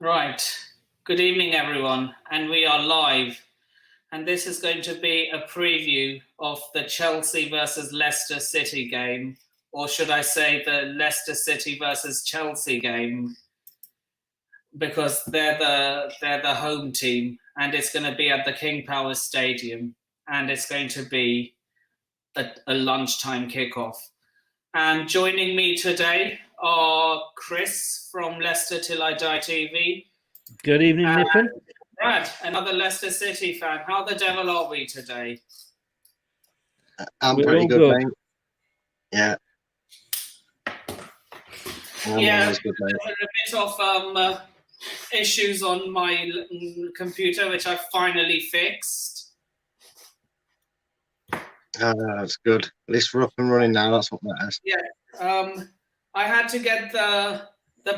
Right. Good evening, everyone. And we are live. And this is going to be a preview of the Chelsea versus Leicester City game. Or should I say the Leicester City versus Chelsea game? Because they're the home team. And it's going to be at the King Power Stadium. And it's going to be a lunchtime kickoff. And joining me today are Chris from Leicester Till I Die TV. Good evening, Nippon. Brad, another Leicester City fan. How the devil are we today? I'm We're pretty all good, good. mate. Yeah. There's Good, mate. a bit of issues on my computer, which I finally fixed. That's good. At least we're up and running now. That's what matters. Yeah. I had to get the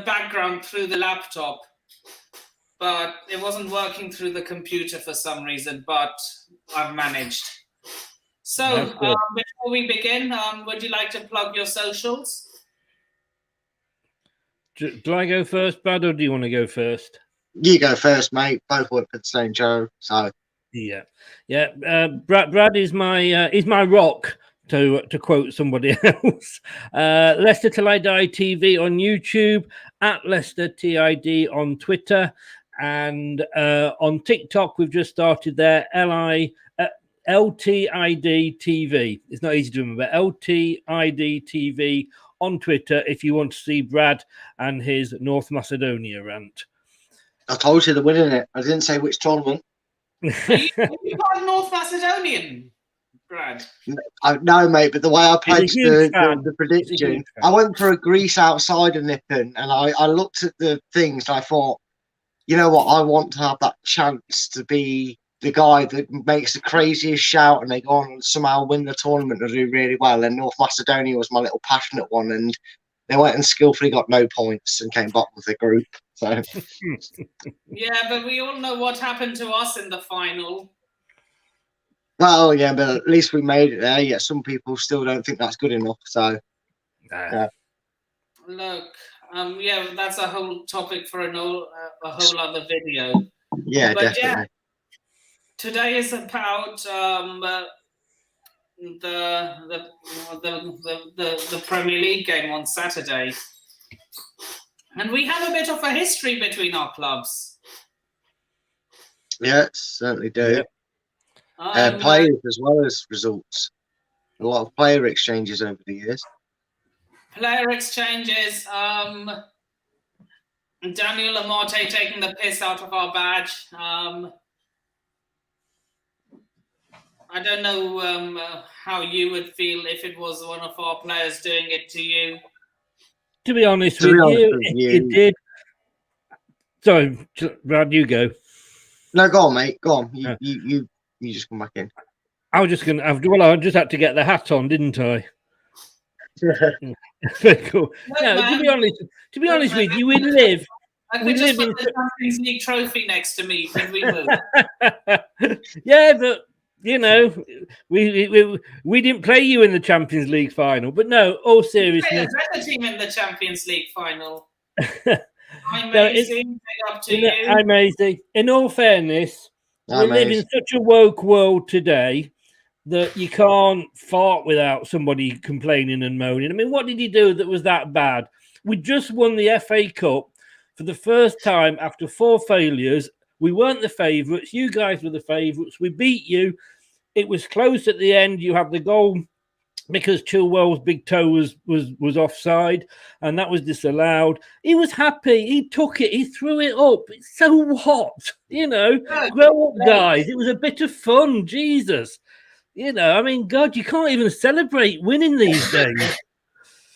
background through the laptop, but it wasn't working through the computer for some reason, but I've managed. So before we begin, would you like to plug your socials? Do I go first, Brad, or do you want to go first? You go first, mate. Both work for the same show, so yeah. Brad is my rock. To quote somebody else, Leicester Till I Die TV on YouTube, at Leicester TID on Twitter, and on TikTok we've just started there. LTID TV. It's not easy to remember. LTID TV on Twitter if you want to see Brad and his North Macedonia rant. I told you they're winning it. I didn't say which tournament. Are you part North Macedonian, Brad? No, mate, but the way I played the prediction, I went for a Greece outside of Nippon, and I looked at the things and I thought, you know what, I want to have that chance to be the guy that makes the craziest shout and they go on and somehow win the tournament and do really well. And North Macedonia was my little passionate one, and they went and skillfully got no points and came bottom of the group. So yeah, but we all know what happened to us in the final. Well, yeah, but at least we made it there. Yeah, some people still don't think that's good enough. So, yeah. Look, yeah, that's a whole topic for a whole other video. Yeah, but definitely. Yeah, today is about the Premier League game on Saturday, and we have a bit of a history between our clubs. Yeah, certainly do. Players as well as results. A lot of player exchanges over the years. Player exchanges. Daniel Amate taking the piss out of our badge. I don't know how you would feel if it was one of our players doing it to you. To be honest with you, it did. Sorry, Brad, you go. No, go on, mate. Go on. You just come back in. I was just going to. Well, I just had to get the hat on, didn't I? Very cool. No, to be honest with you, we live in the Champions League trophy next to me. We move. Yeah, but you know, we didn't play you in the Champions League final. But no, all seriousness, a better team in the Champions League final. Amazing. Up to you. Amazing. In all fairness, we live in such a woke world today that you can't fart without somebody complaining and moaning. I mean, what did he do that was that bad? We just won the FA Cup for the first time after 4 failures. We weren't the favourites. You guys were the favourites. We beat you. It was close at the end. You had the goal because Chilwell's big toe was offside, and that was disallowed. He was happy. He took it. He threw it up. So what? You know, grow up, guys. It was a bit of fun. Jesus. You know, I mean, God, you can't even celebrate winning these days.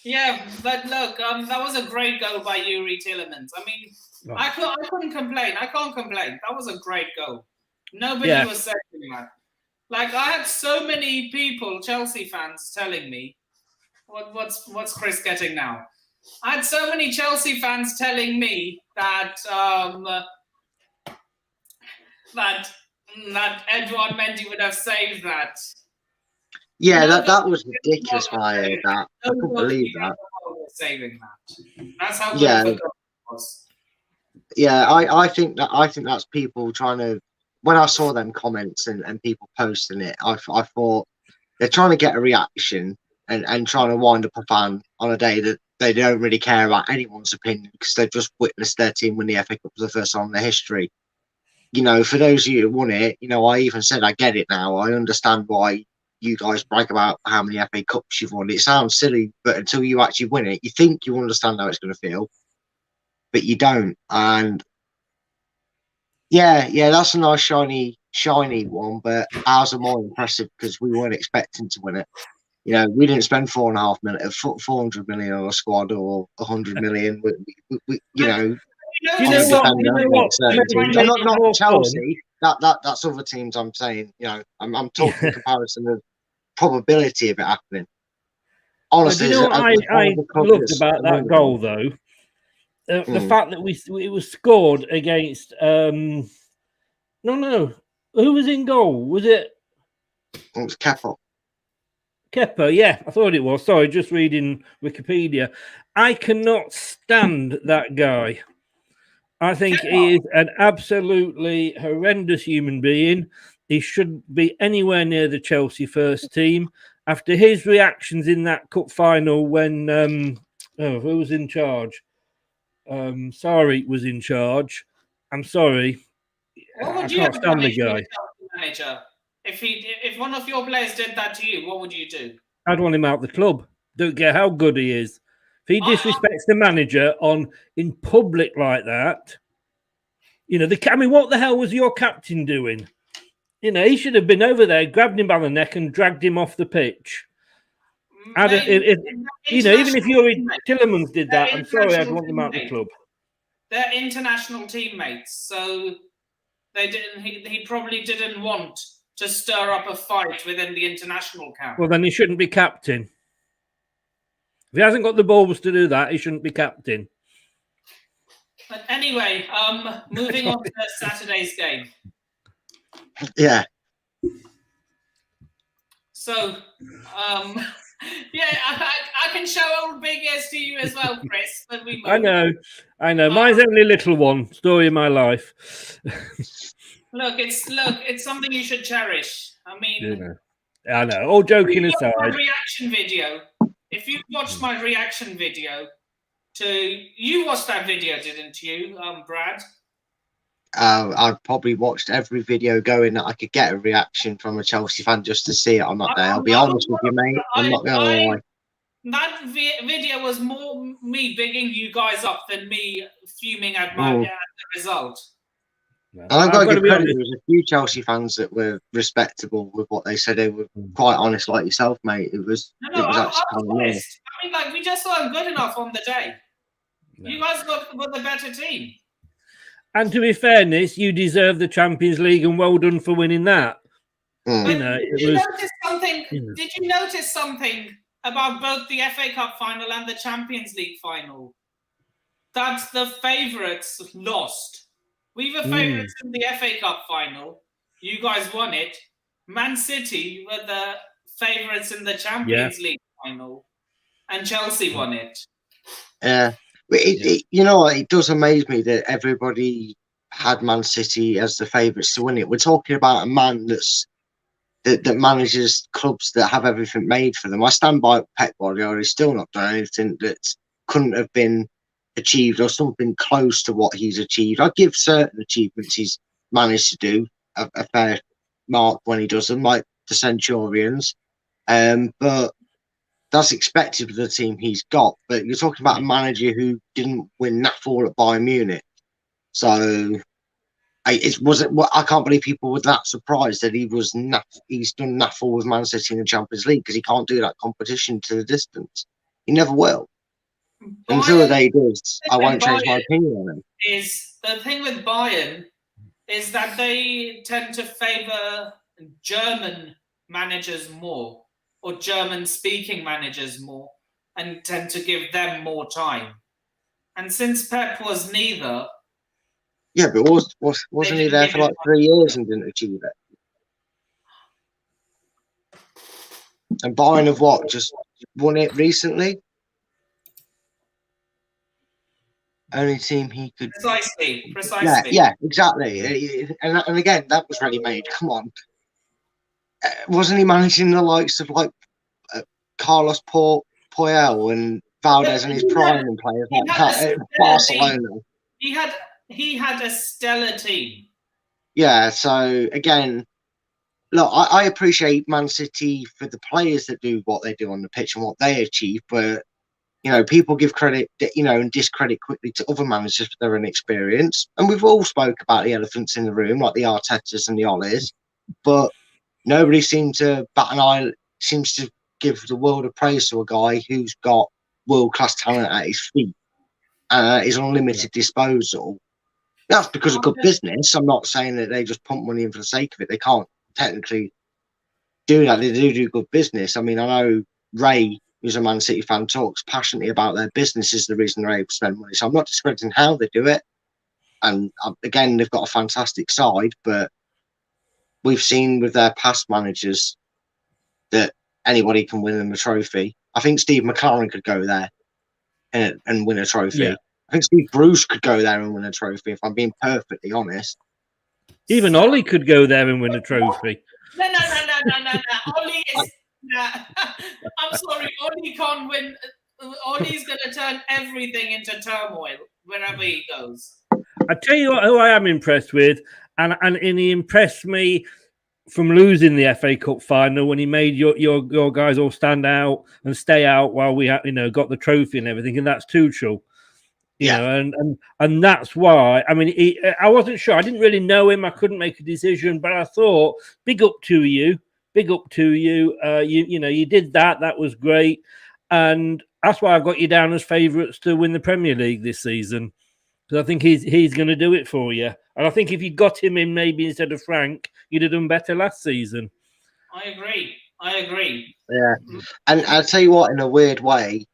Yeah, but look, that was a great goal by Yuri Tillemans. I mean, I couldn't complain. I can't complain. That was a great goal. Nobody was saying that. Like, I had so many people, Chelsea fans, telling me, what's Chris getting now? I had so many Chelsea fans telling me that that Edouard Mendy would have saved that. Yeah, that was ridiculous when I heard that. I couldn't believe that. Saving that. That's how good of a goal it was. yeah, I think that's people trying to. When I saw them comments and people posting it, I thought they're trying to get a reaction and trying to wind up a fan on a day that they don't really care about anyone's opinion because they've just witnessed their team win the FA Cup for the first time in their history. You know, for those of you who won it, you know, I even said I get it now. I understand why you guys brag about how many FA Cups you've won. It sounds silly, but until you actually win it, you think you understand how it's going to feel, but you don't. And yeah, that's a nice shiny one, but ours are more impressive because we weren't expecting to win it. You know, we didn't spend 400 million on a squad or 100 million. We you know, do you know what? Not Chelsea. That's other teams. I'm saying, you know, I'm talking comparison of probability of it happening. Honestly, do you know what I loved about that goal though? The fact that it was scored against no, who was in goal? Was it? It was Kepa. Kepa, yeah, I thought it was. Sorry, just reading Wikipedia. I cannot stand that guy. I think he is an absolutely horrendous human being. He shouldn't be anywhere near the Chelsea first team. After his reactions in that cup final when who was in charge? Sarri was in charge. I'm sorry. I can't stand the guy. Manager? If one of your players did that to you, what would you do? I'd want him out the club. Don't care how good he is. If he disrespects the manager in public like that, you know, I mean, what the hell was your captain doing? You know, he should have been over there, grabbed him by the neck and dragged him off the pitch. You know, even if Tillemans did that, I'm sorry, I'd want them out the club. They're international teammates, so they didn't. He probably didn't want to stir up a fight within the international camp. Well, then he shouldn't be captain. If he hasn't got the balls to do that, he shouldn't be captain. But anyway, moving on to Saturday's game. Yeah. So, yeah, I can show old big ears to you as well, Chris. When we move. I know. Mine's only a little one. Story of my life. Look, it's something you should cherish. I mean, I know. All joking aside, my reaction video. If you watched my reaction video, you watched that video, didn't you, Brad? I've probably watched every video going that I could get a reaction from a Chelsea fan just to see it on that day. I'll be honest with you, mate. I'm not going to lie. That video was more me bigging you guys up than me fuming at the result. And I've got to give credit. There was a few Chelsea fans that were respectable with what they said. They were quite honest, like yourself, mate. It was actually honest. I mean, like, we just weren't good enough on the day. No. You guys were the better team. And to be fairness, you deserve the Champions League, and well done for winning that. You know, did you notice something about both the FA Cup final and the Champions League final? That the favourites lost. We were favourites in the FA Cup final. You guys won it. Man City were the favourites in the Champions League final, and Chelsea won it. Yeah. You know, it does amaze me that everybody had Man City as the favourites to win it. We're talking about a man that manages clubs that have everything made for them. I stand by Pep Guardiola. He's still not done anything that couldn't have been achieved or something close to what he's achieved. I give certain achievements he's managed to do a fair mark when he does them, like the Centurions. But that's expected with the team he's got. But you're talking about a manager who didn't win naff all at Bayern Munich. So I can't believe people were that surprised that he's done naff all with Man City in the Champions League, because he can't do that competition to the distance. He never will. Until the day he does, I won't change my opinion on him. The thing with Bayern is that they tend to favour German managers more, or German-speaking managers more, and tend to give them more time. And since Pep was neither... Yeah, but wasn't he there for like 3 years and didn't achieve it? And Bayern have what? Just won it recently? only team he could. Precisely. Yeah, exactly. And again, that was ready-made. Come on. Wasn't he managing the likes of like Carlos Puyol and Valdez in his prime and players like that at Barcelona? He had a stellar team. Yeah, so again, look, I appreciate Man City for the players that do what they do on the pitch and what they achieve, but people give credit, and discredit quickly to other managers for their inexperience. And we've all spoke about the elephants in the room, like the Artetas and the Ollie's, but nobody seems to bat an eye. Seems to give the world of praise to a guy who's got world-class talent at his feet, his unlimited disposal. That's because of good business. I'm not saying that they just pump money in for the sake of it. They can't technically do that. They do good business. I mean, I know Ray, who's a Man City fan, talks passionately about their business is the reason they're able to spend money. So I'm not discrediting how they do it. And again, they've got a fantastic side, but we've seen with their past managers that anybody can win them a trophy. I think Steve McLaren could go there and win a trophy. Yeah. I think Steve Bruce could go there and win a trophy, if I'm being perfectly honest. Even Ollie could go there and win a trophy. No. Ollie is... I'm sorry, Ollie can't win. Ollie's going to turn everything into turmoil wherever he goes. I tell you what, who I am impressed with, and he impressed me from losing the FA Cup final when he made your guys all stand out and stay out while we got the trophy and everything, and that's Tuchel. You know, and that's why. I mean, I wasn't sure. I didn't really know him. I couldn't make a decision, but I thought, big up to you. You did that. That was great, and that's why I've got you down as favourites to win the Premier League this season. Because I think he's going to do it for you. And I think if you got him in maybe instead of Frank, you'd have done better last season. I agree. Yeah, and I'll tell you what, in a weird way,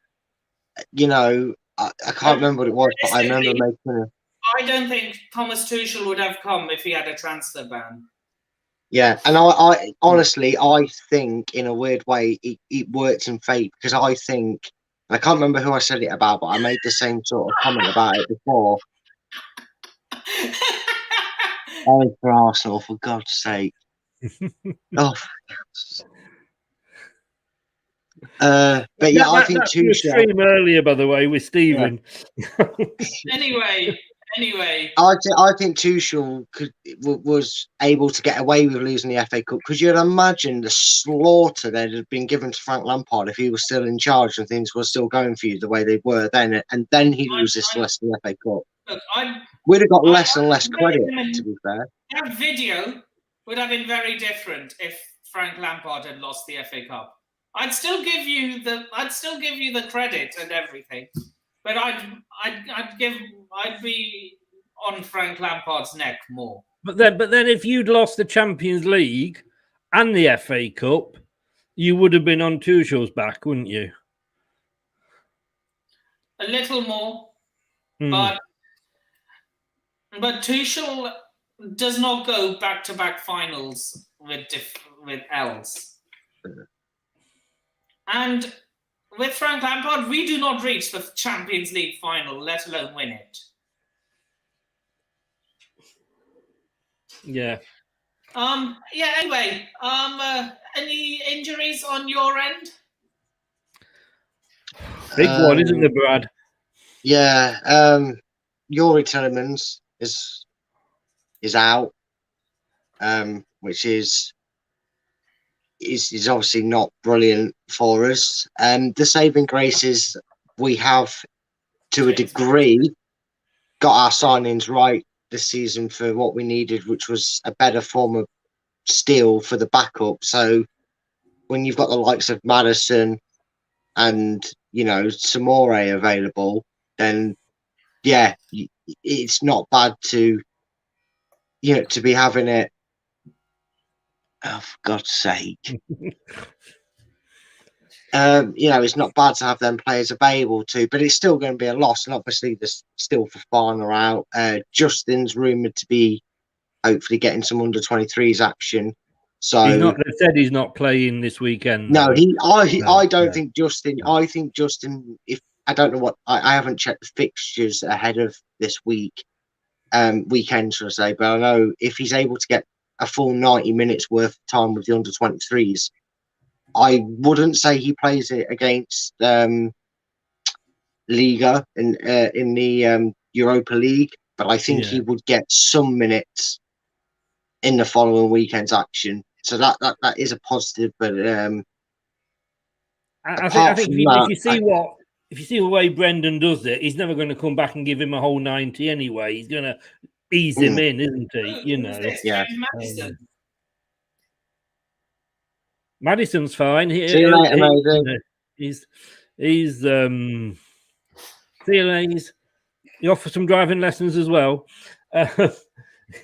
I can't remember what it was, but I remember making I don't think Thomas Tuchel would have come if he had a transfer ban. Yeah, and I honestly, I think in a weird way it worked in fate, because I think, I can't remember who I said it about, but I made the same sort of comment about it before. Oh, for Arsenal, for God's sake. But yeah, I think Tuchel. Stream earlier, by the way, with Stephen. Yeah. Anyway, I think Tuchel was able to get away with losing the FA Cup, because you'd imagine the slaughter that had been given to Frank Lampard if he was still in charge and things were still going for you the way they were then, and then he loses to Leicester the FA Cup. Look, we'd have got less and less credit, to be fair. That video would have been very different if Frank Lampard had lost the FA Cup. I'd still give you the credit and everything, but I'd be on Frank Lampard's neck more. But then if you'd lost the Champions League and the FA Cup, you would have been on Tuchel's back, wouldn't you? A little more, but Tuchel does not go back-to-back finals with L's. And with Frank Lampard, we do not reach the Champions League final, let alone win it. Yeah. Anyway, any injuries on your end? Big one, isn't it, Brad? Yeah. Yuri Tillemans is out, which is obviously not brilliant for us. The saving grace is we have, to a degree, got our signings right this season for what we needed, which was a better form of steel for the backup. So when you've got the likes of Maddison and Samore available, then yeah, it's not bad to be having it. Oh, for God's sake. It's not bad to have them players available too, but it's still going to be a loss. And obviously, there's still Fofana out. Justin's rumoured to be hopefully getting some under-23s action. So they said he's not playing this weekend. No, I don't think Justin. I think Justin, if I don't know what I haven't checked the fixtures ahead of this weekend, should I say? But I know if he's able to get a full 90 minutes worth of time with the under-23s, I wouldn't say he plays it against Liga in the Europa League, but I think he would get some minutes in the following weekend's action. So that is a positive. But I think if you see the way Brendan does it, he's never going to come back and give him a whole 90 anyway. He's going to ease him in, isn't he? You know, Madison's fine. See you later, mate. He's see you later. He offers some driving lessons as well.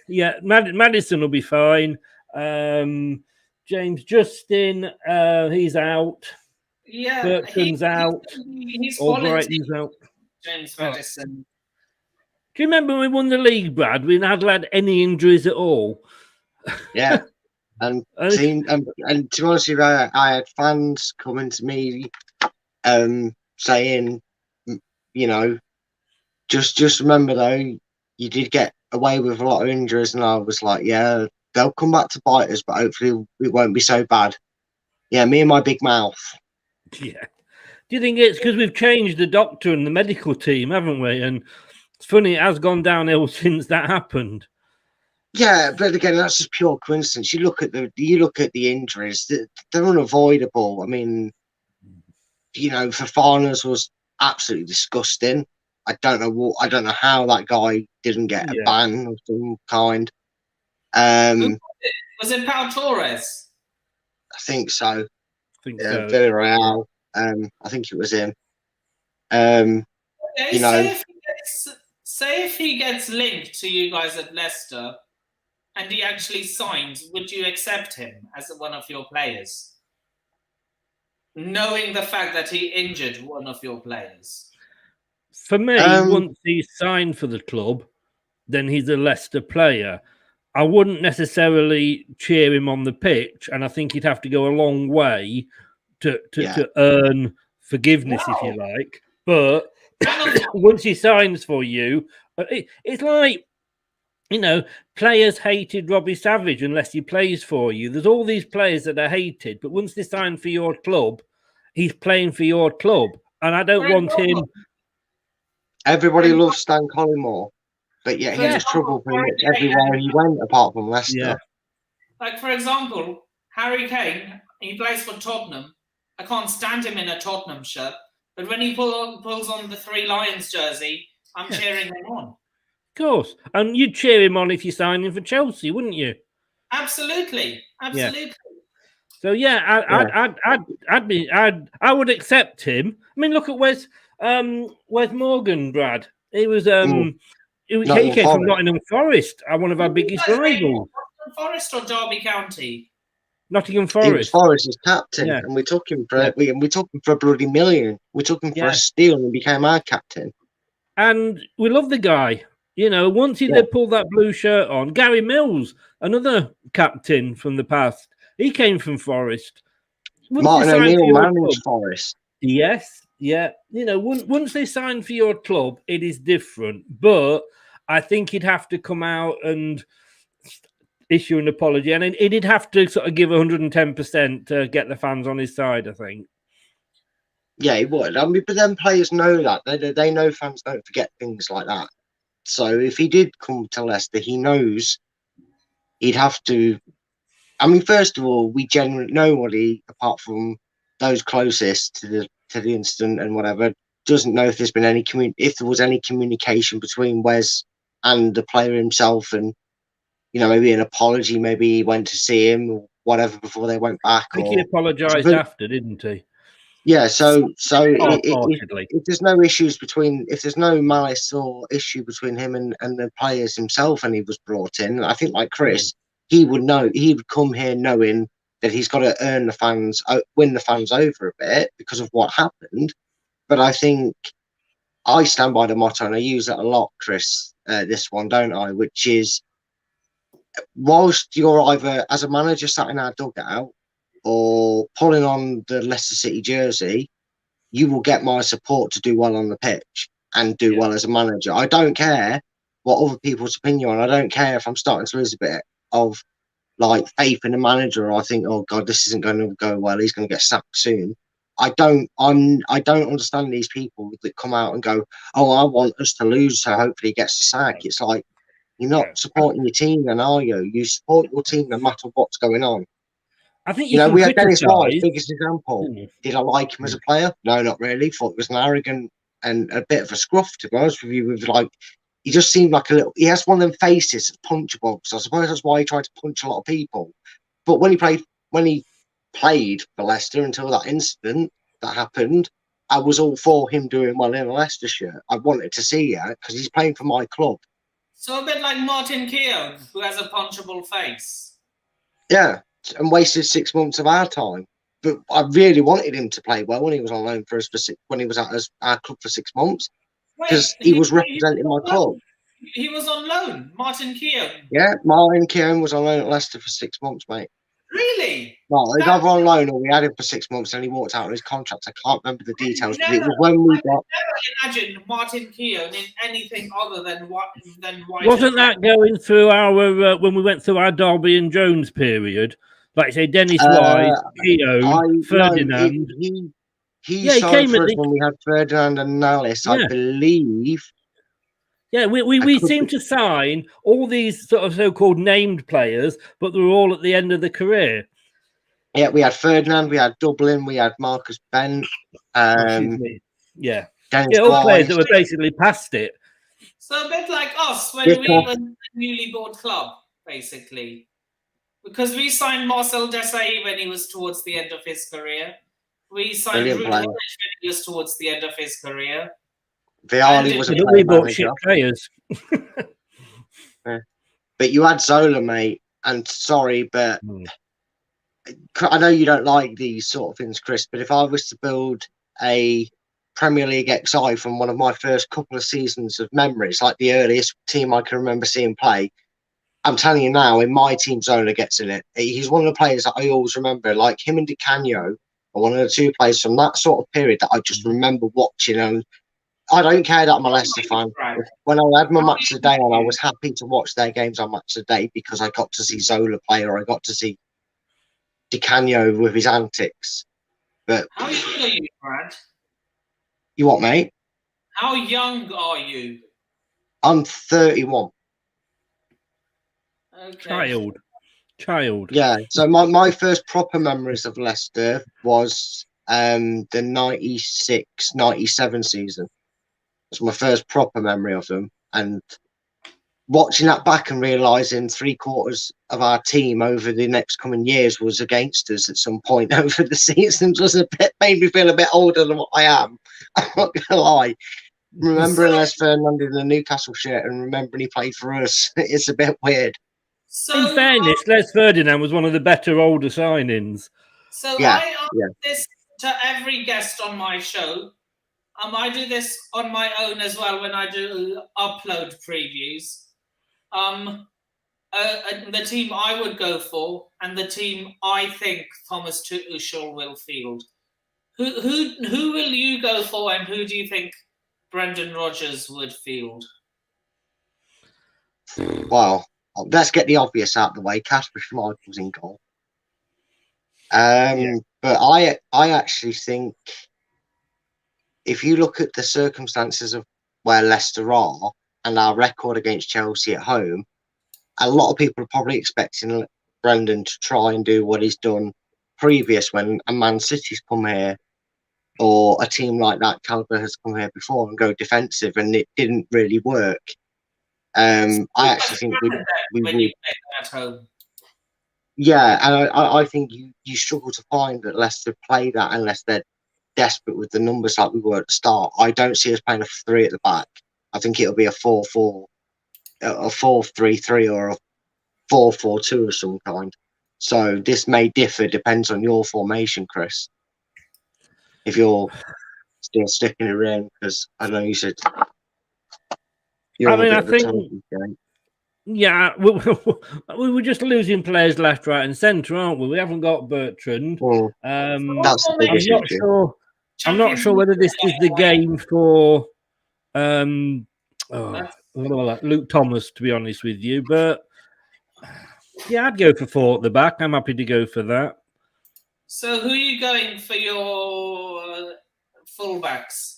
Yeah, Madison will be fine. James Justin, he's out. Yeah, Burton's out. Albrighton's out. James Madison. Do you remember when we won the league, Brad? We hadn't had any injuries at all. Yeah. And to be honest with you, I had fans coming to me saying, you know, just remember though, you did get away with a lot of injuries, and I was like, yeah, they'll come back to bite us, but hopefully it won't be so bad. Yeah, me and my big mouth. Yeah. Do you think it's because we've changed the doctor and the medical team, haven't we? And it's funny, it has gone downhill since that happened. Yeah, but again, that's just pure coincidence. You look at the injuries; they're unavoidable. I mean, you know, Fofana's was absolutely disgusting. I don't know how that guy didn't get a ban of some kind. Was it Pau Torres? I think so. Villarreal. I think it was him. Okay, you know, say if he gets linked to you guys at Leicester, and he actually signs, would you accept him as one of your players, knowing the fact that he injured one of your players? For me, once he's signed for the club, then he's a Leicester player. I wouldn't necessarily cheer him on the pitch, and I think he'd have to go a long way to earn forgiveness, if you like. But once he signs for you, it's like, you know, players hated Robbie Savage unless he plays for you. There's all these players that are hated, but once they sign for your club, he's playing for your club. And I don't want him... Everybody loves Stan Collymore, but yet he was trouble pretty much everywhere he went apart from Leicester. Yeah. Like, for example, Harry Kane, he plays for Tottenham. I can't stand him in a Tottenham shirt, but when he pulls on the Three Lions jersey, I'm cheering him on. Of course. And you'd cheer him on if you signed him for Chelsea, wouldn't you? Absolutely. Yeah. So I would accept him. I mean, look at Wes Morgan, Brad. He was he came from Nottingham Forest, one of our biggest rivals. Nottingham Forest or Derby County? Nottingham Forest. He was Forest's captain, and we took him for we took him for a bloody million. We took him for a steal, and he became our captain. And we love the guy. You know, once he pulled that blue shirt on, Gary Mills, another captain from the past, he came from Forest. Martin O'Neill managed Forest. Yes, yeah. You know, once they sign for your club, it is different. But I think he'd have to come out and issue an apology, and he'd have to sort of give 110% to get the fans on his side, I think. Yeah, he would. I mean, but then players know that. They know fans don't forget things like that. So if he did come to Leicester, he knows he'd have to. I mean, first of all, we generally nobody apart from those closest to the incident and whatever doesn't know if there's been any if there was any communication between Wes and the player himself, and you know, maybe an apology, maybe he went to see him or whatever before they went back. I think he apologised after, didn't he? Yeah, so if there's no issues if there's no malice or issue between him and the players himself, and he was brought in, I think like Chris, he would come here knowing that he's got to win the fans over a bit because of what happened. But I think I stand by the motto, and I use that a lot, Chris, this one, don't I? Which is, whilst you're either as a manager sat in our dugout or pulling on the Leicester City jersey, you will get my support to do well on the pitch and do well as a manager. I don't care what other people's opinion are. I don't care if I'm starting to lose a bit of like faith in the manager, or I think, oh God, this isn't going to go well. He's going to get sacked soon. I don't understand these people that come out and go, oh, I want us to lose, so hopefully he gets the sack. It's like, you're not supporting your team, then, are you? You support your team no matter what's going on. I think we had Dennis Wise, biggest example. Did I like him as a player? No, not really. Thought he was an arrogant and a bit of a scruff, to be honest with you. With like, he just seemed like he has one of them faces that's punchable. So I suppose that's why he tried to punch a lot of people. But when he played for Leicester until that incident that happened, I was all for him doing well in a Leicester shirt. I wanted to see it because he's playing for my club. So a bit like Martin Keown, who has a punchable face. Yeah, and wasted 6 months of our time. But I really wanted him to play well when he was on loan for us when he was at our club for 6 months, because he was representing my club. He was on loan, Martin Keown. Yeah, Martin Keown was on loan at Leicester for 6 months, mate. Really? No, he was either on loan or we had him for 6 months and he walked out on his contract. I can't remember the details, but it was when we got. I never imagined Martin Keown in anything other than white. Wasn't that going through our when we went through our Derby and Jones period? Like say Dennis Wise, Keown, Ferdinand. No, he signed for us when we had Ferdinand and Nallis, I believe. Yeah, we seem to sign all these sort of so-called named players, but they were all at the end of the career. Yeah, we had Ferdinand, we had Dublin, we had Marcus Bent. Yeah, Dennis all players that were basically past it. So a bit like us when we were a newly bought club, basically. Because we signed Marcel Desailly when he was towards the end of his career. We signed Ruud when he was towards the end of his career. Vialli was a we bought shit players. But you had Zola, mate. And sorry, but I know you don't like these sort of things, Chris, but if I was to build a Premier League XI from one of my first couple of seasons of memories, like the earliest team I can remember seeing play, I'm telling you now, in my team, Zola gets in it. He's one of the players that I always remember, like him and Di Canio are one of the two players from that sort of period that I just remember watching. And I don't care that I'm a Leicester fan. When I had my match of the day on, I was happy to watch their games on match of the day because I got to see Zola play, or I got to see Di Canio with his antics. But how young are you, Brad? You what, mate? How young are you? I'm 31. Okay. Child. Yeah. So my first proper memories of Leicester was the 96-97 season. That's my first proper memory of them, and watching that back and realising 3/4 of our team over the next coming years was against us at some point over the seasons made me feel a bit older than what I am. I'm not gonna lie. Remembering Les Ferdinand in the Newcastle shirt and remembering he played for us, it's a bit weird. So, in fairness, Les Ferdinand was one of the better older signings. So I ask this to every guest on my show. I do this on my own as well when I do upload previews. The team I would go for and the team I think Thomas Tuchel will field. Who will you go for, and who do you think Brendan Rodgers would field? Well, let's get the obvious out of the way. Kasper Schmeichel's in goal. But I actually think if you look at the circumstances of where Leicester are and our record against Chelsea at home, a lot of people are probably expecting Brendan to try and do what he's done previous when a Man City's come here, or a team like that caliber has come here before, and go defensive, and it didn't really work. I actually think we play at home. Yeah, and I think you struggle to find that Leicester play that unless they're desperate with the numbers like we were at the start. I don't see us playing a 3 at the back. I think it'll be a 4-4, a 4-3-3, or a 4-4-2 of some kind. So this may differ, depends on your formation, Chris. If you're still sticking around, because I know you said. I think. Yeah, we were just losing players left, right, and centre, aren't we? We haven't got Bertrand. That's the biggest issue. I'm not sure whether this is the game for Luke Thomas, to be honest with you. But yeah, I'd go for 4 at the back. I'm happy to go for that. So who are you going for your fullbacks?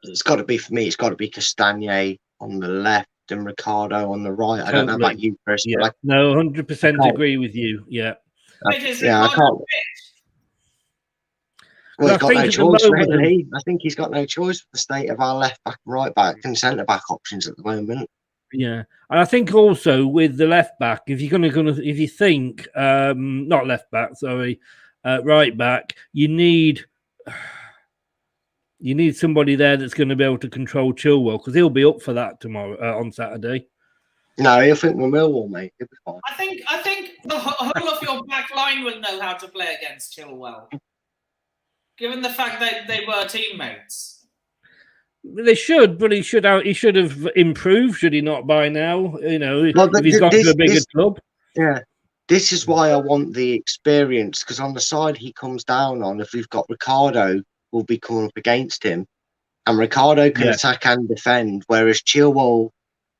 It's got to be for me. It's got to be Castagnet on the left and Ricardo on the right. Totally. I don't know about you, Chris. Yeah. But No, 100% agree with you. Yeah. I can't. Well, he's got no choice, really. I think he's got no choice with the state of our left back, right back, and centre back options at the moment. Yeah, and I think also with the left back, if you're if you think not left back, sorry, right back, you need somebody there that's going to be able to control Chilwell, because he'll be up for that tomorrow on Saturday. No, he'll think we're Millwall, mate. He'll be fine. I think the whole of your back line will know how to play against Chilwell, given the fact that they were teammates. They should, but he should have improved, should he not, by now? You know, if he's got to a bigger club. Yeah, this is why I want the experience, because on the side he comes down on, if we've got Ricardo, will be coming up against him, and Ricardo can attack and defend, whereas Chilwell,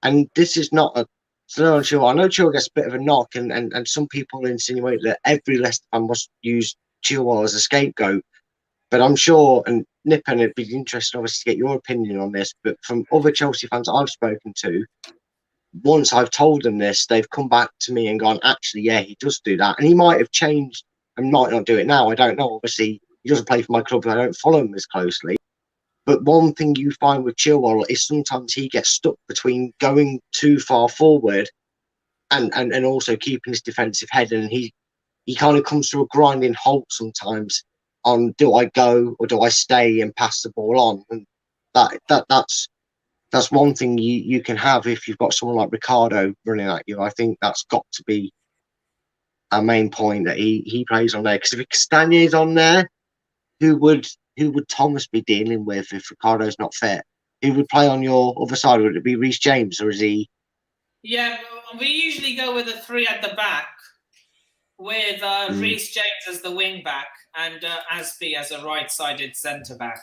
and this is not a slow on Chilwell. I know Chilwell gets a bit of a knock, and some people insinuate that every Leicester fan must use Chilwell as a scapegoat. But I'm sure, and Nippon, it'd be interesting, obviously, to get your opinion on this. But from other Chelsea fans I've spoken to, once I've told them this, they've come back to me and gone, actually, yeah, he does do that. And he might have changed and might not do it now. I don't know. Obviously, he doesn't play for my club. I don't follow him as closely. But one thing you find with Chilwell is sometimes he gets stuck between going too far forward and also keeping his defensive head. And he kind of comes to a grinding halt sometimes on, do I go or do I stay and pass the ball on? And that's one thing you can have if you've got someone like Ricardo running at you. I think that's got to be a main point, that he plays on there. Because if Castagnet's on there, who would Thomas be dealing with if Ricardo's not fit? Who would play on your other side? Would it be Reece James, or is he? Yeah, we usually go with a 3 at the back, with Reece James as the wing back and Aspi as a right-sided centre back.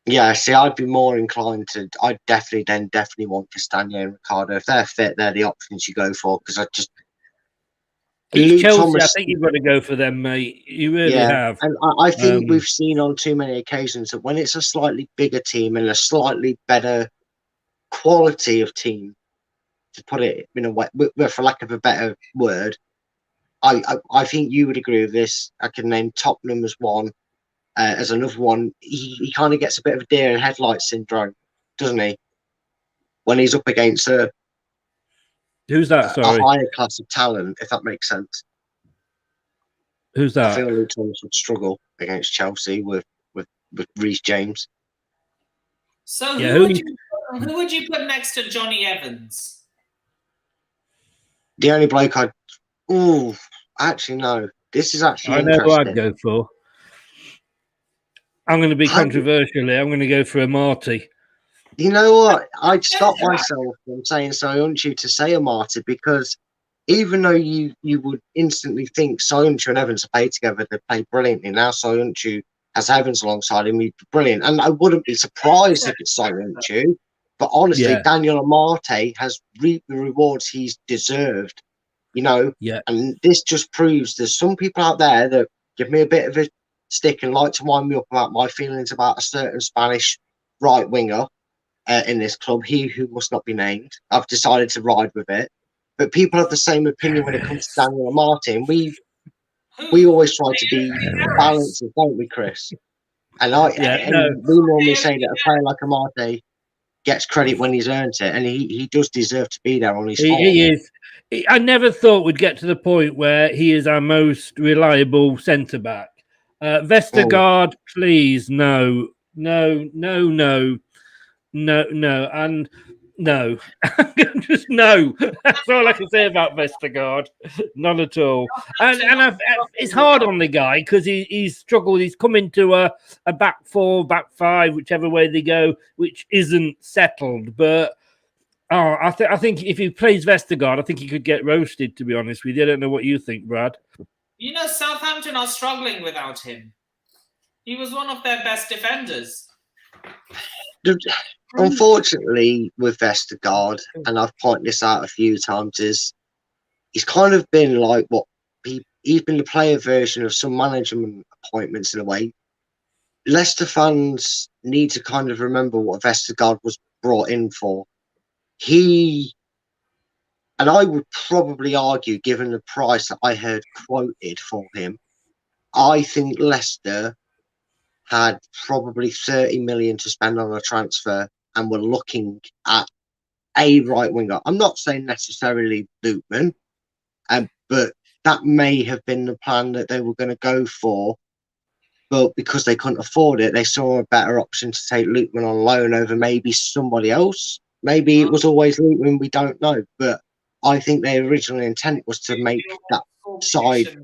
Yeah, see, I'd be more inclined to. I'd definitely want Castagnet and Ricardo. If they're fit, they're the options you go for. Because I just. Chelsea, Thomas, I think you've got to go for them, mate. You really have. And I think we've seen on too many occasions that when it's a slightly bigger team and a slightly better quality of team, to put it in a way, for lack of a better word, I think you would agree with this. I can name Tottenham as one. As another one, he kind of gets a bit of a deer in headlights syndrome, doesn't he? When he's up against who's that? Sorry, a higher class of talent, if that makes sense. Who's that? I feel Luke Thomas would struggle against Chelsea with Reece James. So who would you put next to Johnny Evans? The only bloke actually no. This is actually. I know who I'd go for. I'm going to be controversial here. I'm going to go for Amati. You know what? I'd stop myself from saying Soyuncu to say Amati, because even though you would instantly think Soyuncu and Evans play together, they play brilliantly. Now Soyuncu has Evans alongside him, he'd be brilliant. And I wouldn't be surprised if it's Soyuncu. But honestly, Daniel Amati has reaped the rewards he's deserved. You know? Yeah. And this just proves there's some people out there that give me a bit of a stick and like to wind me up about my feelings about a certain Spanish right winger in this club, he who must not be named. I've decided to ride with it, but people have the same opinion when it comes to Daniel Amati. We always try to be balanced, don't we, Chris? And we normally say that a player like Amati gets credit when he's earned it, and he does deserve to be there on his form. He is. I never thought we'd get to the point where he is our most reliable centre back. Vestergaard, please, no, and no. Just no. That's all I can say about Vestergaard. None at all. And it's hard on the guy because he's struggled. He's come into a back 4, back 5, whichever way they go, which isn't settled. But I think if he plays Vestergaard, I think he could get roasted, to be honest with you. I don't know what you think, Brad. You know, Southampton are struggling without him. He was one of their best defenders. Unfortunately, with Vestergaard, and I've pointed this out a few times, is he's kind of been like what he's been the player version of some management appointments in a way. Leicester fans need to kind of remember what Vestergaard was brought in for. And I would probably argue, given the price that I heard quoted for him, I think Leicester had probably 30 million to spend on a transfer and were looking at a right winger. I'm not saying necessarily Lootman, but that may have been the plan that they were going to go for. But because they couldn't afford it, they saw a better option to take Lootman on loan over maybe somebody else. Maybe it was always Lootman, we don't know. But I think their original intent was to make that side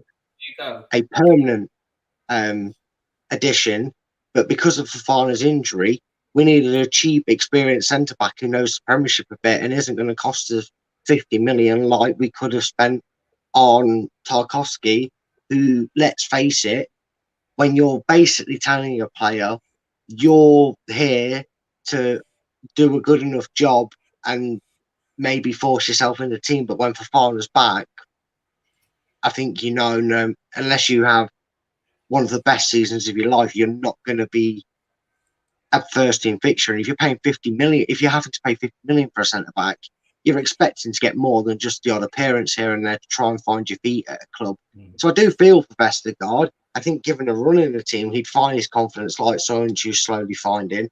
a permanent addition. But because of Fofana's injury, we needed a cheap, experienced centre-back who knows the Premiership a bit and isn't going to cost us 50 million like we could have spent on Tarkowski, who, let's face it, when you're basically telling your player you're here to do a good enough job and maybe force yourself in the team, but when Fofana's back, I think no, unless you have one of the best seasons of your life, you're not going to be a first team fixture. And if you're paying 50 million, if you're having to pay 50 million for a centre back, you're expecting to get more than just the odd appearance here and there to try and find your feet at a club. So I do feel for Vestergaard. I think given a run in the team, he'd find his confidence like Soyuncu slowly finding,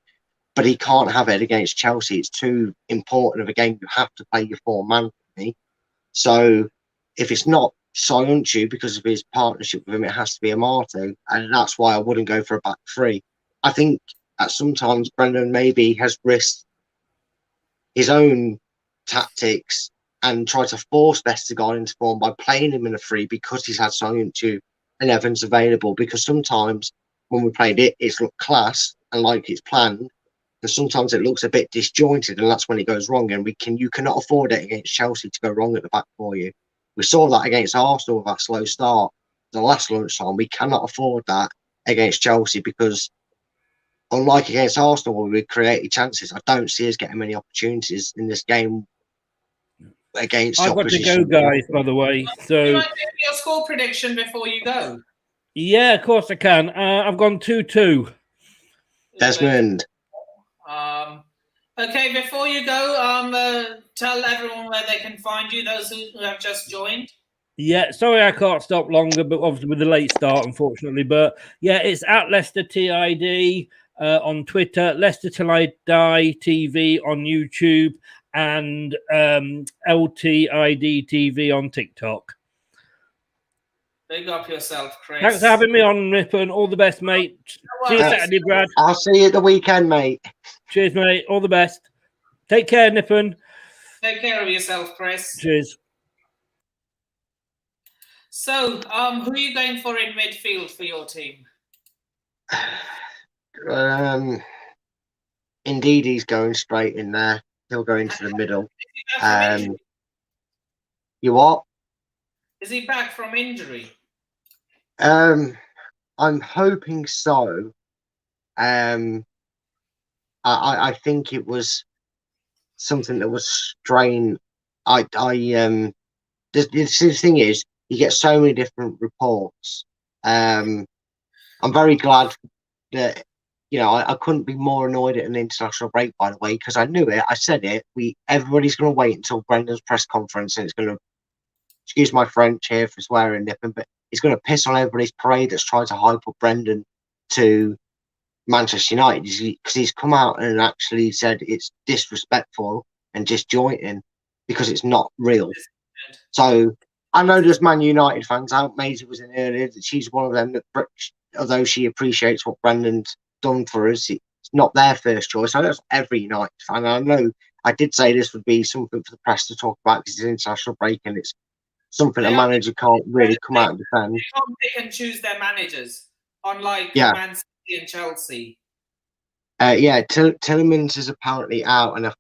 but he can't have it against Chelsea. It's too important of a game. You have to play your 4-man for me. So if it's not Soyuncu because of his partnership with him, it has to be Amato, and that's why I wouldn't go for a back three. I think at sometimes Brendan maybe has risked his own tactics and tried to force Vestergaard into form by playing him in a free because he's had Soyuncu and Evans available. Because sometimes when we played it, it's looked class and like it's planned, and sometimes it looks a bit disjointed, and that's when it goes wrong. And you cannot afford it against Chelsea to go wrong at the back for you. We saw that against Arsenal with that slow start, the last lunchtime. We cannot afford that against Chelsea because, unlike against Arsenal, where we created chances, I don't see us getting many opportunities in this game against I've got to go, guys, by the way. So, can I do your score prediction before you go? Yeah, of course I can. I've gone 2-2. Desmond. Okay, before you go, tell everyone where they can find you, those who have just joined. Yeah, sorry I can't stop longer, but obviously with the late start, unfortunately. But yeah, it's at Leicester TID on Twitter, Leicester Till I Die TV on YouTube, and LTID TV on TikTok. Big up yourself, Chris. Thanks for having me on, Rippon. All the best, mate. See you Saturday, Brad. I'll see you at the weekend, mate. Cheers, mate. All the best. Take care, Nippon. Take care of yourself, Chris. Cheers. So, who are you going for in midfield for your team? Indeed, he's going straight in there. He'll go into the middle. You what? Is he back from injury? I'm hoping so. I think it was something that was strained. The thing is, you get so many different reports. I'm very glad that I couldn't be more annoyed at an international break, by the way, because I knew it. I said it. Everybody's going to wait until Brendan's press conference, and it's going to, excuse my French here for swearing, Nippon, but it's going to piss on everybody's parade that's trying to hype up Brendan to Manchester United, because he's come out and actually said it's disrespectful and disjointing because it's not real. So I know there's Man United fans out. Maisie was in earlier that she's one of them that, although she appreciates what Brendan's done for us, it's not their first choice. I know it's every United fan. I know I did say this would be something for the press to talk about because it's an international break and it's something a manager can't really come out and defend. They can't pick and choose their managers, unlike Man City and Chelsea. Tielemans is apparently out, and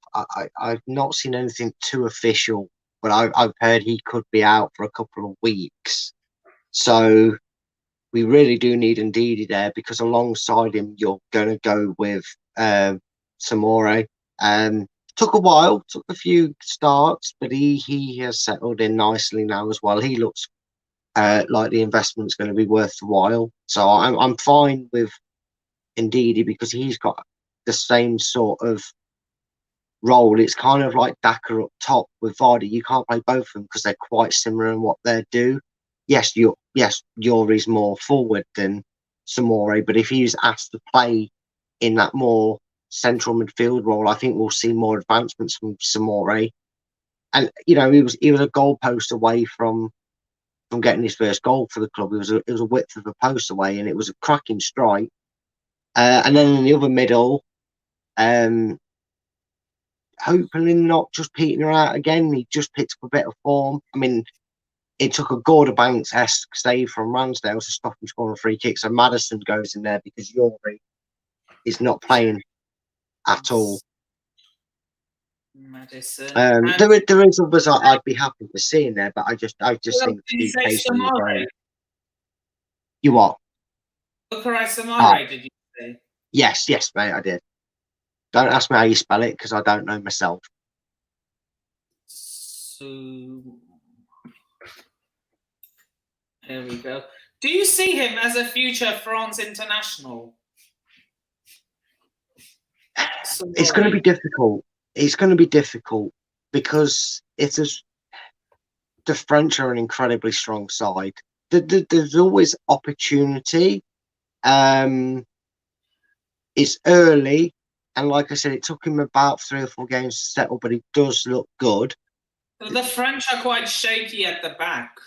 I've not seen anything too official, but I've heard he could be out for a couple of weeks. So we really do need Ndidi there, because alongside him, you're going to go with Samore. Took a while, took a few starts, but he has settled in nicely now as well. He looks like the investment's going to be worth the while. So I'm fine with Ndidi, because he's got the same sort of role. It's kind of like Daka up top with Vardy. You can't play both of them because they're quite similar in what they do. Yes, Yuri's more forward than Samore, but if he's asked to play in that more central midfield role, I think we'll see more advancements from Samore. And he was a goalpost away from getting his first goal for the club. It was a width of a post away, and it was a cracking strike. And then in the other middle, hopefully not just petering out again. He just picked up a bit of form. I mean, it took a Gordon Banks-esque save from Ramsdale to stop him scoring a free kick. So Maddison goes in there because Yuri is not playing at all. Maddison. There is others I'd be happy to see in there, but I just think to be patient. You what? Bukarai Samare, did you say? Yes, mate, I did. Don't ask me how you spell it, because I don't know myself. So here we go. Do you see him as a future France international? It's going to be difficult. It's going to be difficult because the French are an incredibly strong side. There's always opportunity. It's early, and like I said, it took him about 3 or 4 games to settle, but he does look good. The French are quite shaky at the back.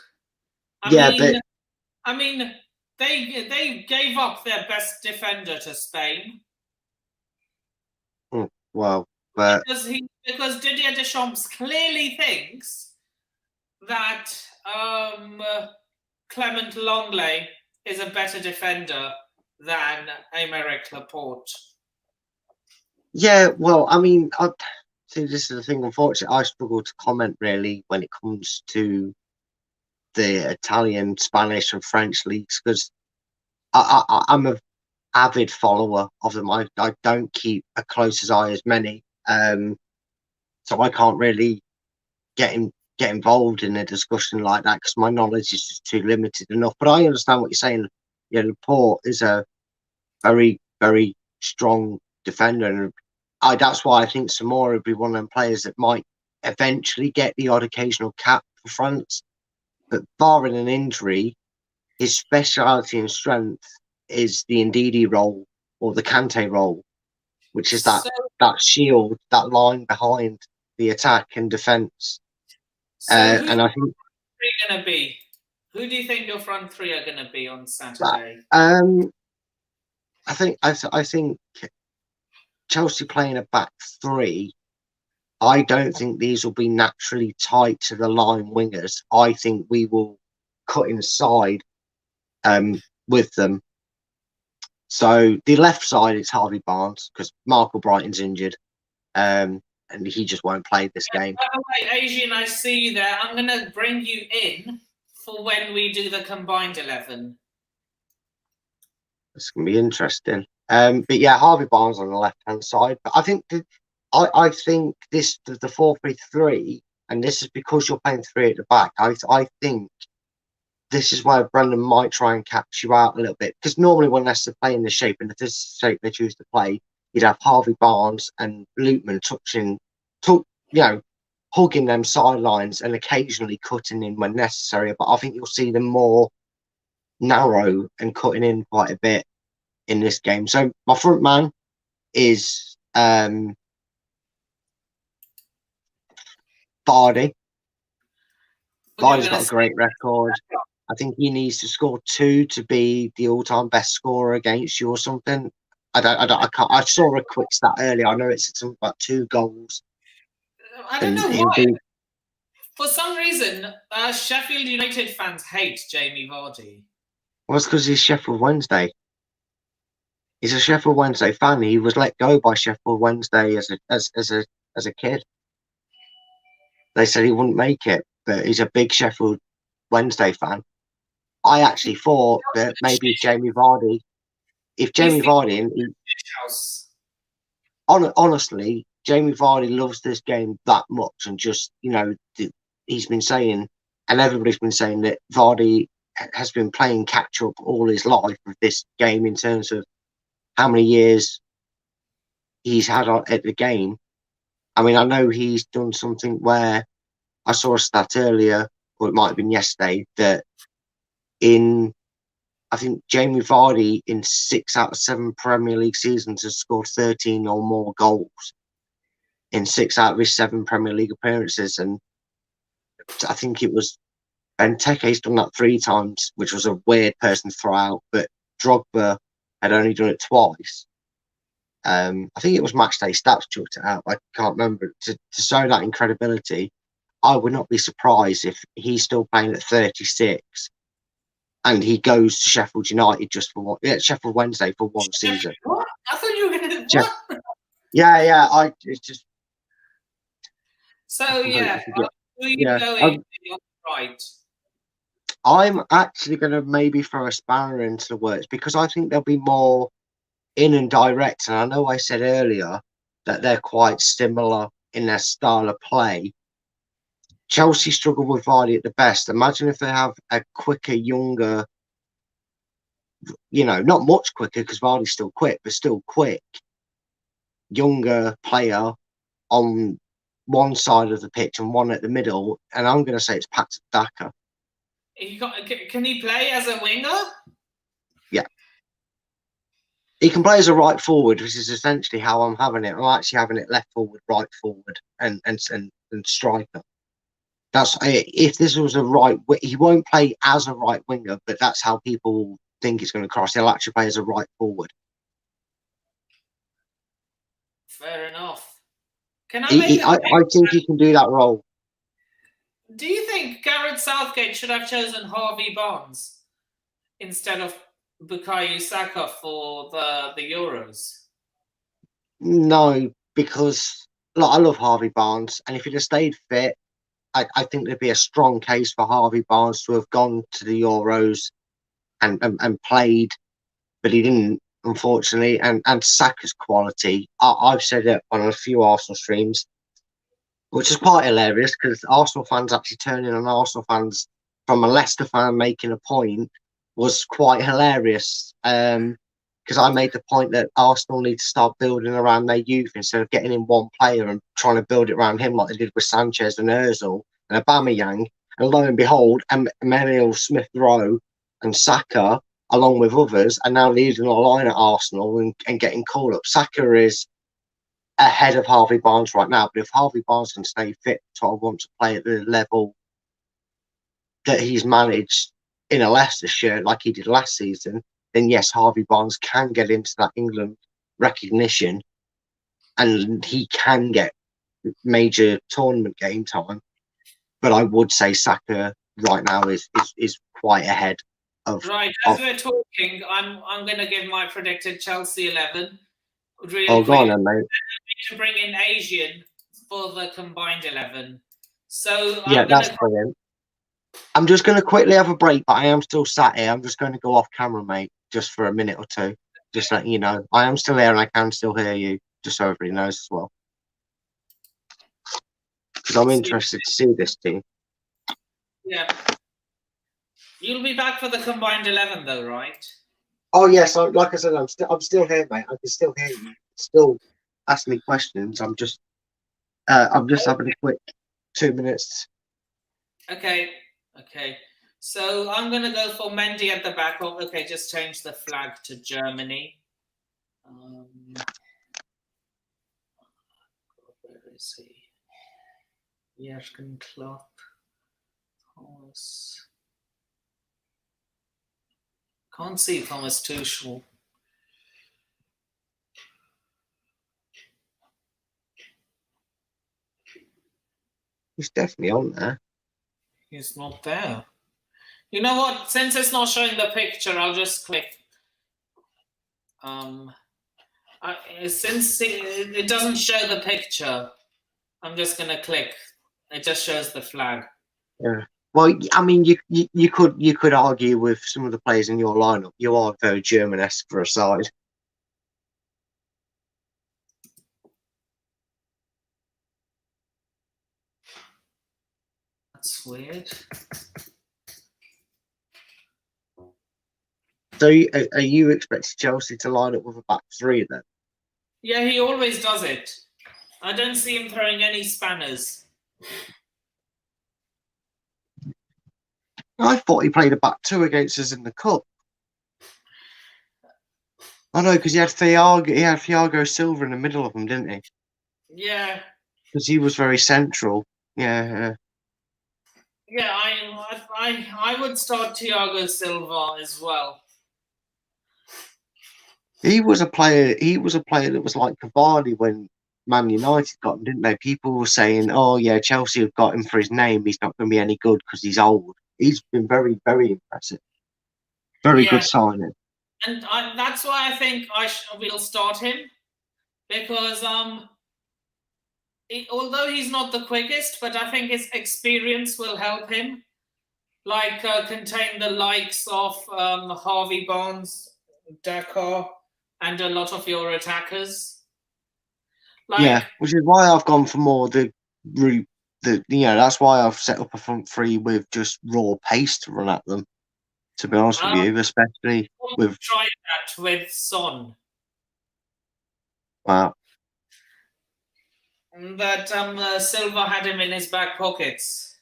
I mean, they gave up their best defender to Spain. Well, but because Didier Deschamps clearly thinks that Clement Longley is a better defender than Aymeric Laporte. Yeah, well, I mean, see, this is the thing. Unfortunately, I struggle to comment really when it comes to the Italian, Spanish, and French leagues, because I'm an avid follower of them. I don't keep a close eye as many, so I can't really get involved in a discussion like that because my knowledge is just too limited enough. But I understand what you're saying. Yeah, Laporte is a very, very strong defender, and that's why I think Samora would be one of them players that might eventually get the odd occasional cap for France. But barring an injury, his speciality and strength is the Ndidi role or the Kante role, which is that shield, that line behind the attack and defence. And I think going to be. Who do you think your front three are going to be on Saturday? I think Chelsea playing a back three. I don't think these will be naturally tight to the line wingers. I think we will cut inside with them. So the left side is Harvey Barnes because Marco Brighton's injured, and he just won't play this game. By the way, Adrian, I see you there. I'm going to bring you in for when we do the combined 11. It's going to be interesting. But yeah, Harvey Barnes on the left-hand side. But I think I think the 4-3-3, and this is because you're playing 3 at the back. I think this is where Brendan might try and catch you out a little bit, because normally when Leicester play in this shape, and if this is the shape they choose to play, you'd have Harvey Barnes and Lootman hugging them sidelines and occasionally cutting in when necessary. But I think you'll see them more narrow and cutting in quite a bit in this game. So my front man is Vardy. Vardy's got a great record. I think he needs to score 2 to be the all-time best scorer against you or something. I saw a quick stat earlier. I know it's something about 2 goals. I don't know why. For some reason, Sheffield United fans hate Jamie Vardy. Well, it's because he's Sheffield Wednesday. He's a Sheffield Wednesday fan. He was let go by Sheffield Wednesday as a kid. They said he wouldn't make it, but he's a big Sheffield Wednesday fan. I actually thought that maybe if Jamie Vardy, honestly, Jamie Vardy loves this game that much, and just, you know, he's been saying, and everybody's been saying, that Vardy has been playing catch up all his life with this game in terms of how many years he's had at the game. I mean, I know he's done something where I saw a stat earlier, or it might have been yesterday, that I think Jamie Vardy in 6 out of 7 Premier League seasons has scored 13 or more goals in 6 out of his 7 Premier League appearances. And I think it was Benteke's done that 3 times, which was a weird person to throw out, but Drogba had only done it twice. I think it was Matchday Stats chucked it out. I can't remember. To show that incredibility, I would not be surprised if he's still playing at 36 and he goes to Sheffield United just for one. Yeah, Sheffield Wednesday for one season. What? I thought you were going to. What? Yeah. It's just. So yeah, who are you going? Right. I'm actually going to maybe throw a spanner into the works, because I think there'll be more in and direct. And I know I said earlier that they're quite similar in their style of play. Chelsea struggle with Vardy at the best. Imagine if they have a quicker, younger, you know, not much quicker because Vardy's still quick, but still quick, younger player on one side of the pitch and one at the middle. And I'm going to say it's Patrick Daka. Can he play as a winger? Yeah. He can play as a right forward, which is essentially how I'm having it. I'm actually having it left forward, right forward, and striker. That's if this was a right. He won't play as a right winger, but that's how people think he's going to cross. He'll actually play as a right forward. Fair enough. I think he can do that role. Do you think Gareth Southgate should have chosen Harvey Barnes instead of Bukayo Saka for the Euros? No, because I love Harvey Barnes, and if he'd have stayed fit, I think there'd be a strong case for Harvey Barnes to have gone to the Euros and played, but he didn't, unfortunately. And Saka's quality, I've said it on a few Arsenal streams, which is quite hilarious because Arsenal fans actually turning on Arsenal fans from a Leicester fan making a point was quite hilarious. Because I made the point that Arsenal need to start building around their youth instead of getting in one player and trying to build it around him like they did with Sanchez and Ozil and Aubameyang. And lo and behold, Emmanuel Smith-Rowe and Saka, along with others, are now leading the line at Arsenal and getting called up. Saka is ahead of Harvey Barnes right now, but if Harvey Barnes can stay fit to want to play at the level that he's managed in a Leicester shirt like he did last season, then yes, Harvey Barnes can get into that England recognition and he can get major tournament game time. But I would say Saka right now is quite ahead of. Right, as we're talking, I'm going to give my predicted Chelsea 11. Go on then, mate. To bring in Asian for the combined 11. So yeah, that's brilliant. I'm just going to quickly have a break, but I am still sat here. I'm just going to go off camera, mate, just for a minute or two. Just letting you know. I am still here and I can still hear you, just so everybody knows as well. Because I'm interested to see this team. Yeah. You'll be back for the combined 11 though, right? Oh, yes. Like I said, I'm still here, mate. I can still hear you. Still ask me questions. I'm just having a quick 2 minutes. Okay. So I'm going to go for Mendy at the back. Oh, okay, just change the flag to Germany. Where is he? Jürgen Klopp. Thomas. Can't see Thomas Tuchel. He's definitely on there. He's not there. You know what? Since it's not showing the picture, I'll just click. Since it doesn't show the picture, I'm just gonna click. It just shows the flag. Yeah. Well, I mean, you could argue with some of the players in your lineup. You are very German-esque for a side. That's weird. So, are you expecting Chelsea to line up with a back three then? Yeah, he always does it. I don't see him throwing any spanners. I thought he played a back two against us in the cup. I know, because he had Thiago Silva in the middle of them, didn't he? Yeah. Because he was very central. Yeah. Yeah, I would start Thiago Silva as well. He was a player that was like Cavani when Man United got him, didn't they? People were saying, "Oh yeah, Chelsea have got him for his name. He's not going to be any good because he's old." He's been very, very impressive. Very good signing. And that's why I think we'll start him, because although he's not the quickest, but I think his experience will help him, like contain the likes of Harvey Barnes, Dakar, and a lot of your attackers. Which is why I've gone for more the route that that's why I've set up a front three with just raw pace to run at them. To be honest with you, especially with try that with Son. Wow. But Silva had him in his back pockets.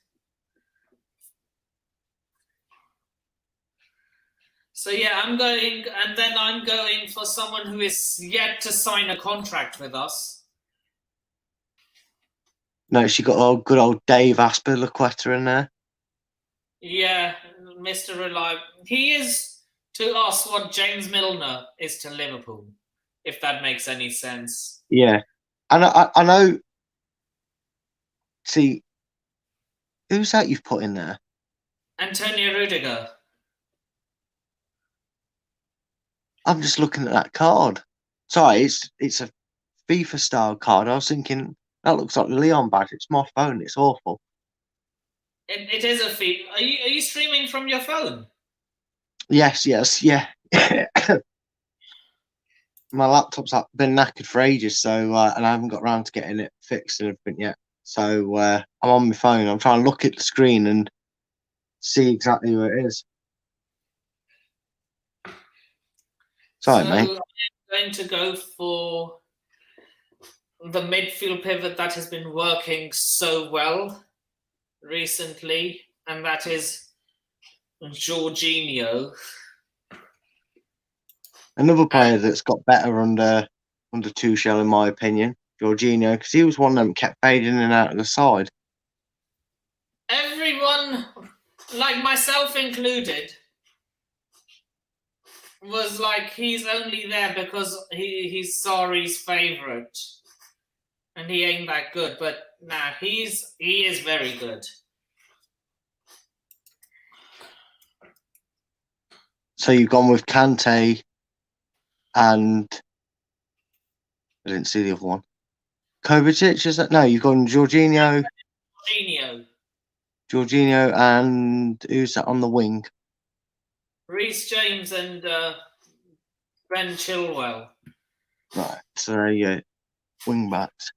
So yeah, I'm going for someone who is yet to sign a contract with us. No, she got good old Dave Asper-Laqueta in there. Yeah, Mr. Reliable. He is to us what James Milner is to Liverpool, if that makes any sense. Yeah, and I know. See, who's that you've put in there? Antonio Rudiger. I'm just looking at that card. Sorry, it's a FIFA style card. I was thinking that looks like the Leon badge. It's my phone. It's awful. It is a FIFA. Are you streaming from your phone? Yes, yeah. My laptop's been knackered for ages, so and I haven't got around to getting it fixed and everything yet. So I'm on my phone. I'm trying to look at the screen and see exactly where it is. Sorry, mate. I'm going to go for the midfield pivot that has been working so well recently, and that is Jorginho. Another player that's got better under Tuchel, in my opinion, Jorginho, because he was one of them kept fading in and out of the side. Everyone, like myself included, was like, he's only there because he's Sarri's favourite, and he ain't that good. But nah, he is very good. So you've gone with Kante, and I didn't see the other one. Kovacic, is that? No, you've gone Jorginho. Jorginho, and who's that on the wing? Reece James and Ben Chilwell. Right, so yeah, wing backs.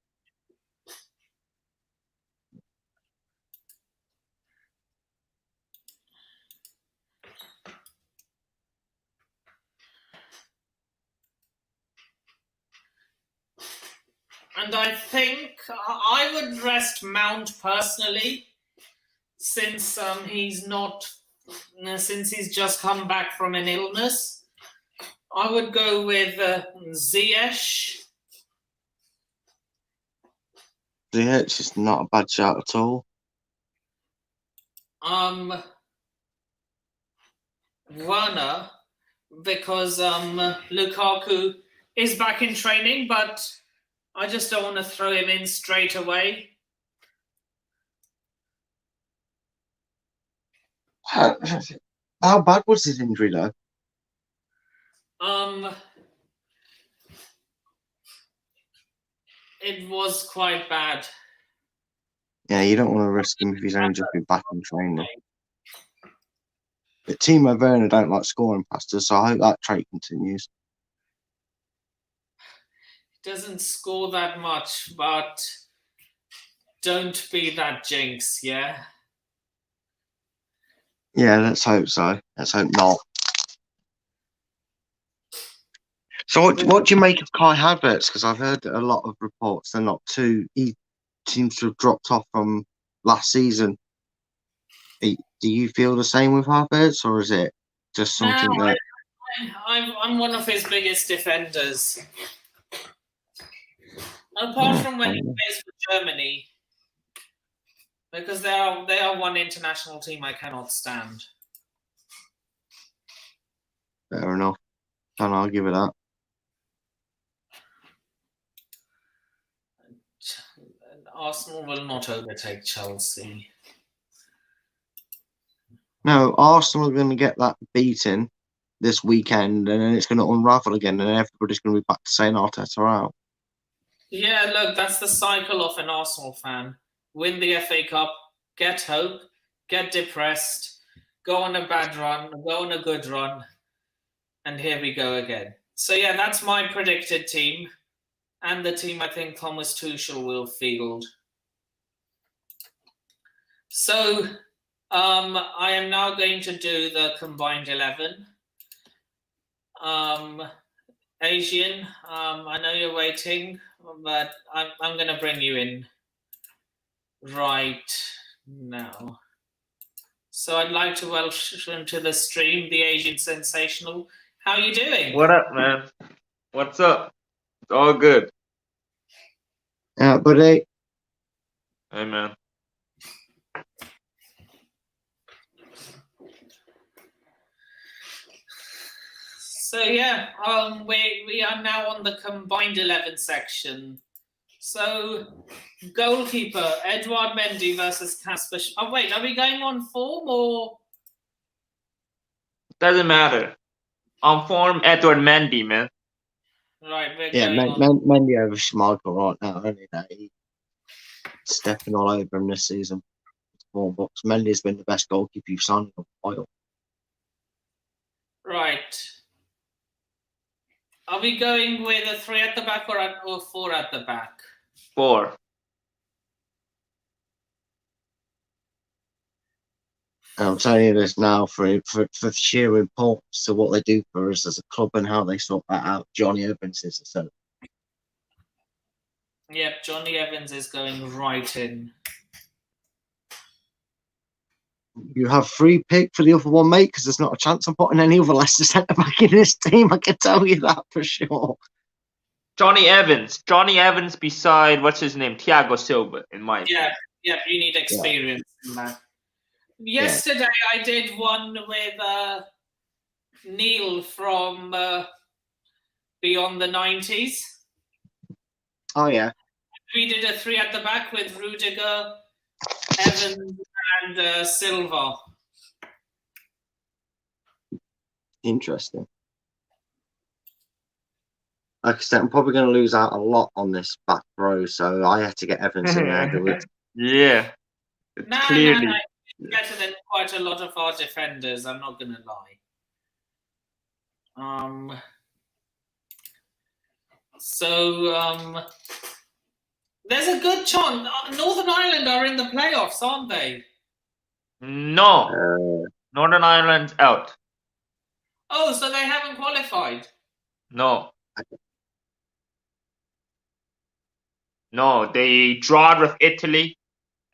And I think I would rest Mount personally, since he's just come back from an illness. I would go with Ziyech. Ziyech is not a bad shout at all. Werner, because Lukaku is back in training, but I just don't want to throw him in straight away. How bad was his injury, though? It was quite bad. Yeah, you don't want to risk him if he's only just been back in training. But Timo Werner don't like scoring past us, so I hope that trait continues. He doesn't score that much, but don't be that jinx, yeah? Yeah, let's hope so. Let's hope not. So what do you make of Kai Havertz? Because I've heard a lot of reports they're not too... He seems to have dropped off from last season. Do you feel the same with Havertz, or is it just something that... I'm one of his biggest defenders. Apart from when he plays for Germany, because they are one international team I cannot stand. Fair enough. Can't argue with that. Arsenal will not overtake Chelsea. No, Arsenal are going to get that beaten this weekend, and then it's going to unravel again, and everybody's going to be back to saying Arteta out. Yeah, look, that's the cycle of an Arsenal fan. Win the FA Cup, get hope, get depressed, go on a bad run, go on a good run, and here we go again. So yeah, that's my predicted team, and the team I think Thomas Tuchel will field. So I am now going to do the combined 11. Asian, I know you're waiting, but I'm going to bring you in right now. So I'd like to welcome to the stream the Asian Sensational. How are you doing? What up, man? What's up? It's all good. Yeah, buddy. Hey, man. So yeah, we are now on the combined 11 section. So goalkeeper Edouard Mendy versus Kasper. Oh wait, are we going on form or? Doesn't matter. On form, Edouard Mendy, man. Right, yeah, Mendy over Schmeichel right now, isn't he? He's stepping all over him this season. Books. Mendy's been the best goalkeeper you've signed in a while. Right. Are we going with a 3 at the back or 4 at the back? 4. I'm telling you this now for sheer importance to what they do for us as a club and how they sort that out. Johnny Evans is the centre. Yep, Johnny Evans is going right in. You have free pick for the other one, mate, because there's not a chance I'm putting any other Leicester centre back in this team. I can tell you that for sure. Johnny Evans beside what's his name, Thiago Silva, in my opinion. Yeah, you need experience in that. Yesterday I did one with Neil from Beyond the 90s. Oh yeah. We did a 3 at the back with Rudiger, Evans, and Silva. Interesting. Like I said, I'm probably going to lose out a lot on this back row, so I had to get Evans in there. Yeah. Clearly. No. Better than quite a lot of our defenders, I'm not going to lie. There's a good chance. Northern Ireland are in the playoffs, aren't they? No. Northern Ireland's out. Oh, so they haven't qualified? No. No, they drawed with Italy,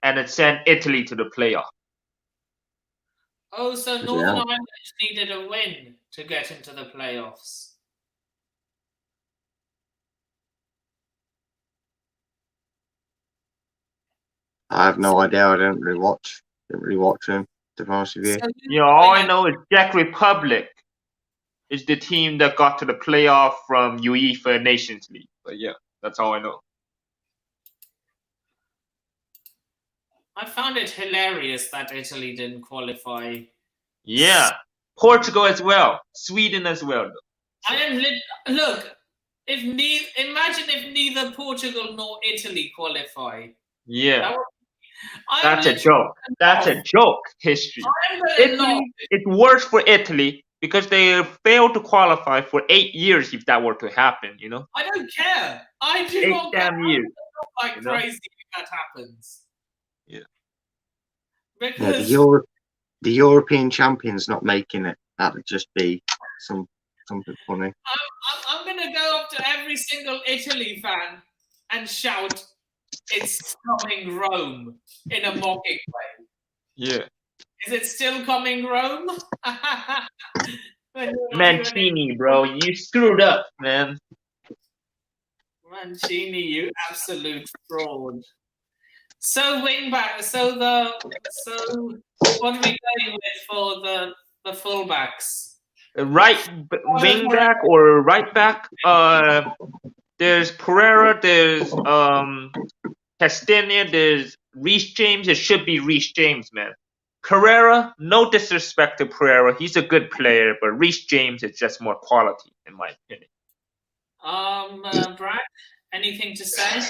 and it sent Italy to the playoff. Oh, so Northern Ireland needed a win to get into the playoffs. I have no idea. I didn't really watch him, to be honest with you. Yeah, all I know is Czech Republic is the team that got to the playoff from UEFA Nations League. But yeah, that's all I know. I found it hilarious that Italy didn't qualify. Yeah, Portugal as well, Sweden as well. Look. Imagine if neither Portugal nor Italy qualify. Yeah, that would be That's a joke. That's a joke. History. Italy, it's worse for Italy because they failed to qualify for 8 years. If that were to happen, I don't care. I do not care. 8 damn years. Like crazy if that happens. Yeah. Because the European champions not making it. That would just be something funny. I'm going to go up to every single Italy fan and shout, "It's coming, Rome," in a mocking way. Yeah. Is it still coming, Rome? Mancini, bro, you screwed up, man. Mancini, you absolute fraud. So wing back. So what are we going with for the fullbacks? Right wing back or right back? There's Pereira. There's Castagna. There's Reece James. It should be Reece James, man. Pereira, no disrespect to Pereira, he's a good player, but Reece James is just more quality, in my opinion. Brad, anything to say?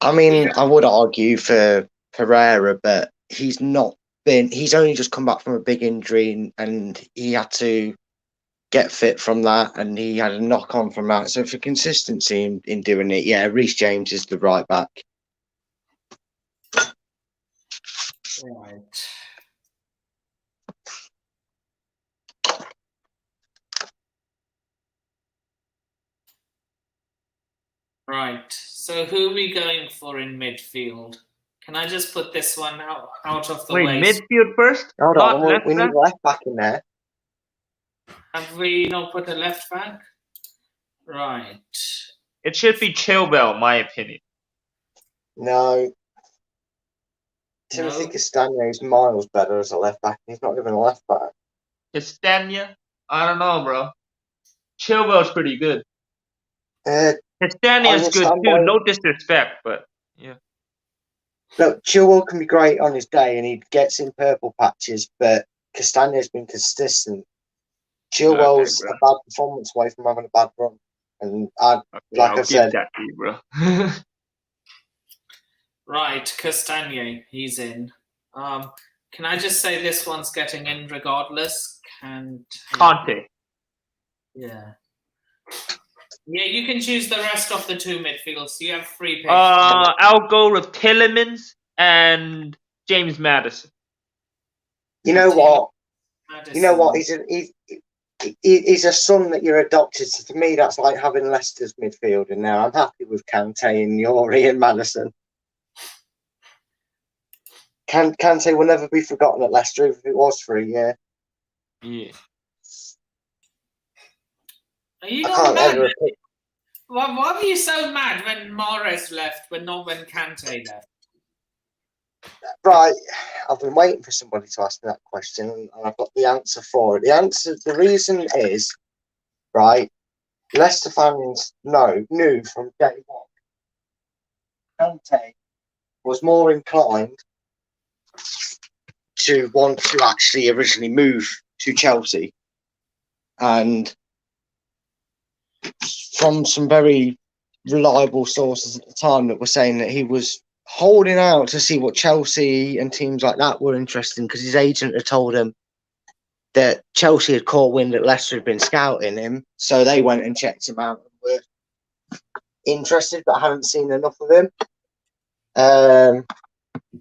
I mean, I would argue for Pereira, but he's only just come back from a big injury and he had to get fit from that and he had a knock on from that. So for consistency in doing it, yeah, Reece James is the right back. Right. Right. So who are we going for in midfield? Can I just put this one out of the way? Wait, midfield first? Hold on, we need left back in there. Have we not put a left back? Right. It should be Chilwell, my opinion. No. Timothy Castagna is miles better as a left back. He's not even a left back. Castagna? I don't know, bro. Chilwell's pretty good. Castagna's good too, no disrespect, but yeah. Look, Chilwell can be great on his day and he gets in purple patches, but Castagna's been consistent. Chilwell's a bad performance away from having a bad run. And I'll give that to you, bro. Right, Castagna, he's in. Can I just say this one's getting in regardless? Conte. Yeah. Yeah, you can choose the rest of the two midfields. You have 3 picks. I'll go with Tielemans and James Maddison. You know what? He's a son that you're adopted. So to me, that's like having Leicester's midfield. And now I'm happy with Kante and Yuri and Maddison. Kante will never be forgotten at Leicester if it was for a year. Yeah. Are you not mad? Why were you so mad when Mahrez left, but not when Kante left? Right, I've been waiting for somebody to ask me that question, and I've got the answer for it. The reason is, right, Leicester fans knew from day one, Kante was more inclined to want to actually originally move to Chelsea, and from some very reliable sources at the time that were saying that he was holding out to see what Chelsea and teams like that were interested in, because his agent had told him that Chelsea had caught wind that Leicester had been scouting him, so they went and checked him out and were interested but hadn't seen enough of him.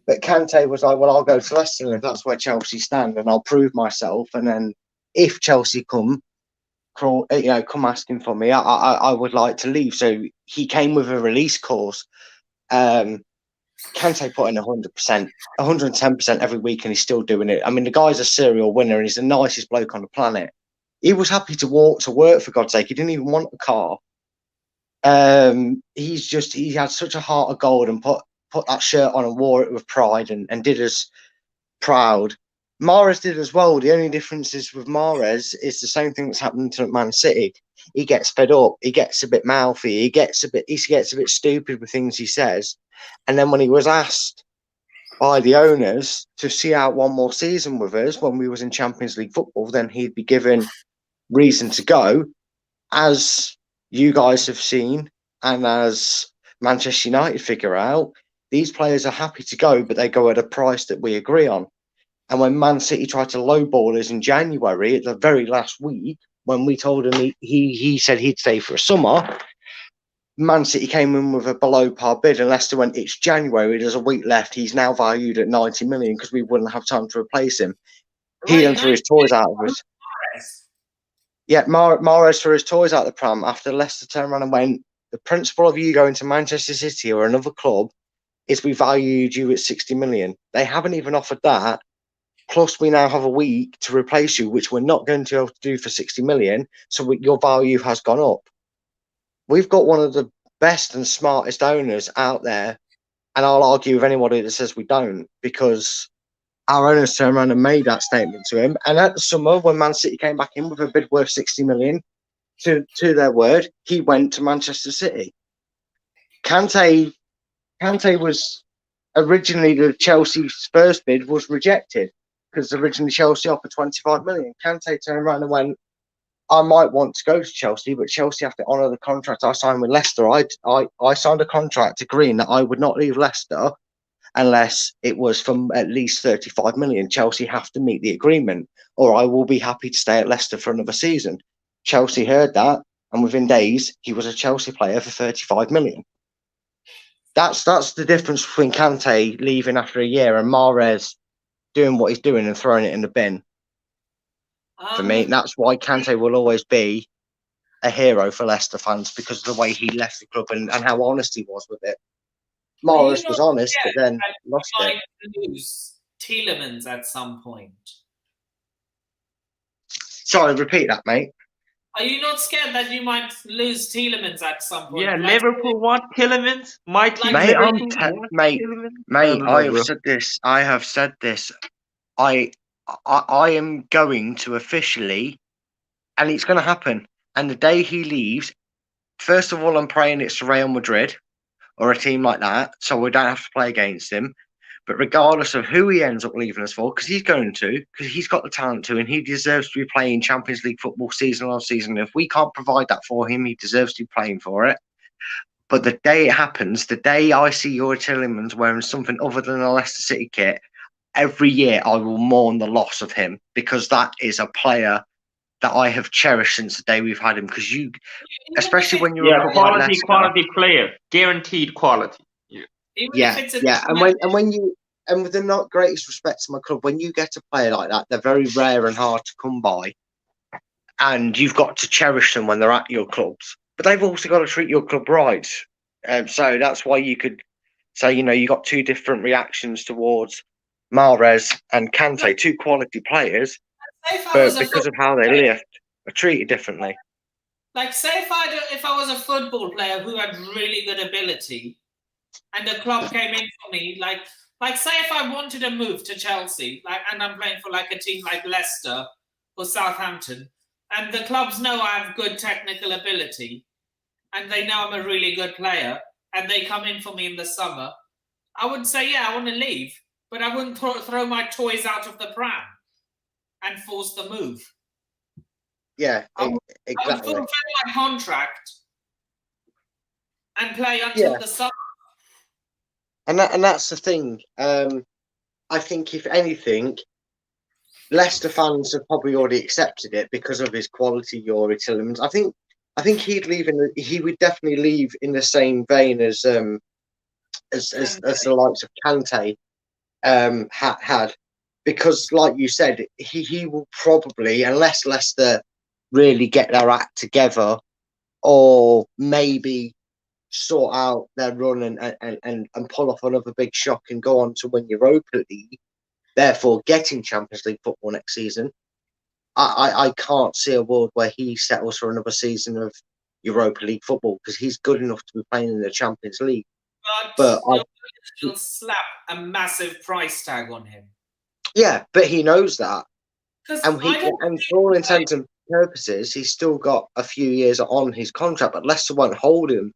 But Kante was like, well, I'll go to Leicester if that's where Chelsea stand, and I'll prove myself, and then if Chelsea come asking for me, I would like to leave. So he came with a release clause. Kante put in 100%, 110% every week, and he's still doing it. I mean, the guy's a serial winner, and he's the nicest bloke on the planet. He was happy to walk to work, for God's sake. He didn't even want a car. He had such a heart of gold and put that shirt on and wore it with pride and did us proud. Mahrez did as well. The only difference is with Mahrez is the same thing that's happened to Man City. He gets fed up. He gets a bit mouthy. He gets a bit stupid with things he says. And then when he was asked by the owners to see out one more season with us when we was in Champions League football, then he'd be given reason to go. As you guys have seen, and as Manchester United figure out, these players are happy to go, but they go at a price that we agree on. And when Man City tried to lowball us in January, at the very last week, when we told him he said he'd stay for a summer, Man City came in with a below par bid, and Leicester went, it's January, there's a week left, he's now valued at 90 million because we wouldn't have time to replace him. He then threw his toys out of us. Yeah, Mahrez threw his toys out the pram after Leicester turned around and went, the principle of you going to Manchester City or another club is we valued you at 60 million. They haven't even offered that. Plus, we now have a week to replace you, which we're not going to be able to do for 60 million. So your value has gone up. We've got one of the best and smartest owners out there. And I'll argue with anybody that says we don't, because our owners turned around and made that statement to him. And at the summer, when Man City came back in with a bid worth 60 million, to their word, he went to Manchester City. Kante was originally, the Chelsea's first bid was rejected because originally Chelsea offered 25 million. Kante turned around and went, I might want to go to Chelsea, but Chelsea have to honour the contract I signed with Leicester. I signed a contract agreeing that I would not leave Leicester unless it was from at least 35 million. Chelsea have to meet the agreement, or I will be happy to stay at Leicester for another season. Chelsea heard that, and within days, he was a Chelsea player for 35 million. That's the difference between Kante leaving after a year and Mahrez doing what he's doing and throwing it in the bin. For me, that's why Kante will always be a hero for Leicester fans, because of the way he left the club and how honest he was with it. Mahrez was honest, but then lost it. Might lose Tielemans at some point. Sorry, repeat that, mate. Are you not scared that you might lose Tielemans at some point? Yeah, Liverpool want Tielemans. My team, mate, mate, I have said this. I am going to officially, and it's going to happen. And the day he leaves, first of all, I'm praying it's Real Madrid or a team like that, so we don't have to play against him. But regardless of who he ends up leaving us for, because he's going to, because he's got the talent to, and he deserves to be playing Champions League football season on season. If we can't provide that for him, he deserves to be playing for it. But the day it happens, the day I see Youri Tielemans wearing something other than a Leicester City kit, every year I will mourn the loss of him, because that is a player that I have cherished since the day we've had him. Because especially when you're a quality player, guaranteed quality. Yeah. And with the not greatest respect to my club, when you get a player like that, they're very rare and hard to come by, and you've got to cherish them when they're at your clubs. But they've also got to treat your club right. So that's why you could say, you got two different reactions towards Mahrez and Kante, two quality players, but because of how they left, are treated differently. Like, say if I was a football player who had really good ability, and the club came in for me, like say if I wanted to move to Chelsea, and I'm playing for a team like Leicester or Southampton, and the clubs know I have good technical ability, and they know I'm a really good player, and they come in for me in the summer, I would say, yeah, I want to leave, but I wouldn't throw my toys out of the pram and force the move. Yeah, exactly. I would fulfill my contract and play until the summer. And that's the thing. I think if anything, Leicester fans have probably already accepted it because of his quality, Youri Tielemans. I think he would definitely leave in the same vein as the likes of Kante had, because like you said, he will probably, unless Leicester really get their act together, or maybe sort out their run and pull off another big shock and go on to win Europa League, therefore getting Champions League football next season, I can't see a world where he settles for another season of Europa League football, because he's good enough to be playing in the Champions League. But he'll slap a massive price tag on him. Yeah, but he knows that. And for all intents and purposes, he's still got a few years on his contract, but Leicester won't hold him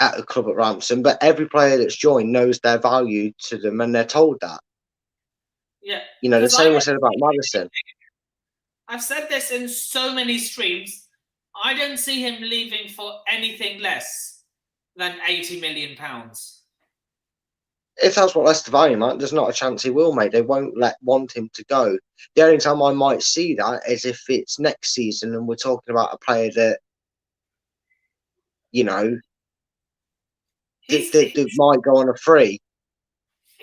at the club at Ramsden. But every player that's joined knows their value to them, and they're told that. Yeah. The same was said about Madison. I've said this in so many streams. I don't see him leaving for anything less than £80 million. if that's what Leicester value, mate, there's not a chance he will, mate. They won't want him to go. The only time I might see that is if it's next season and we're talking about a player that, you know, that might go on a free.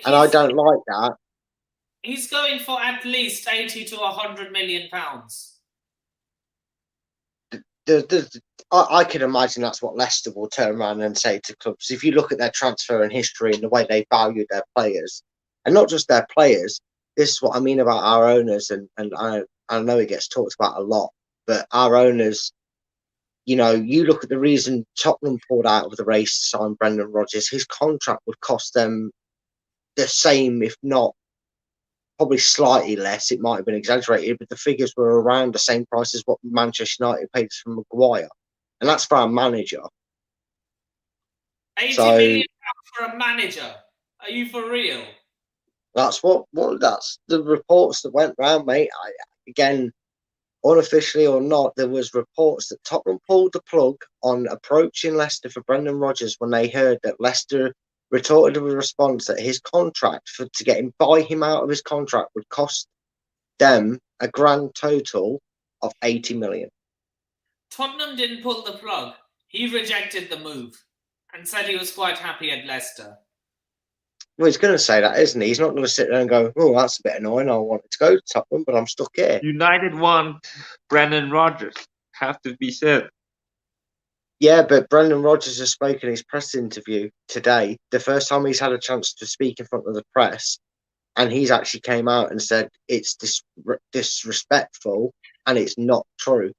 And I don't like that. He's going for at least 80 to 100 million pounds. I can imagine that's what Leicester will turn around and say to clubs. If you look at their transfer and history and the way they value their players, and not just their players, this is what I mean about our owners, and I know it gets talked about a lot, but our owners, you know, you look at the reason Tottenham pulled out of the race to sign Brendan Rodgers, his contract would cost them the same, if not probably slightly less. It might have been exaggerated, but the figures were around the same price as what Manchester United paid for Maguire. And that's for our manager. 80 million pounds for a manager? Are you for real? That's that's the reports that went round, mate. Again, unofficially or not, there was reports that Tottenham pulled the plug on approaching Leicester for Brendan Rodgers when they heard that Leicester retorted with a response that his contract to buy him out of his contract would cost them a grand total of 80 million. Tottenham didn't pull the plug. He rejected the move and said he was quite happy at Leicester. Well, he's going to say that, isn't he? He's not going to sit there and go, "Oh, that's a bit annoying. I wanted to go to Tottenham, but I'm stuck here." United want Brendan Rodgers. Have to be said. Yeah, but Brendan Rodgers has spoken in his press interview today, the first time he's had a chance to speak in front of the press, and he's actually came out and said it's disrespectful and it's not true.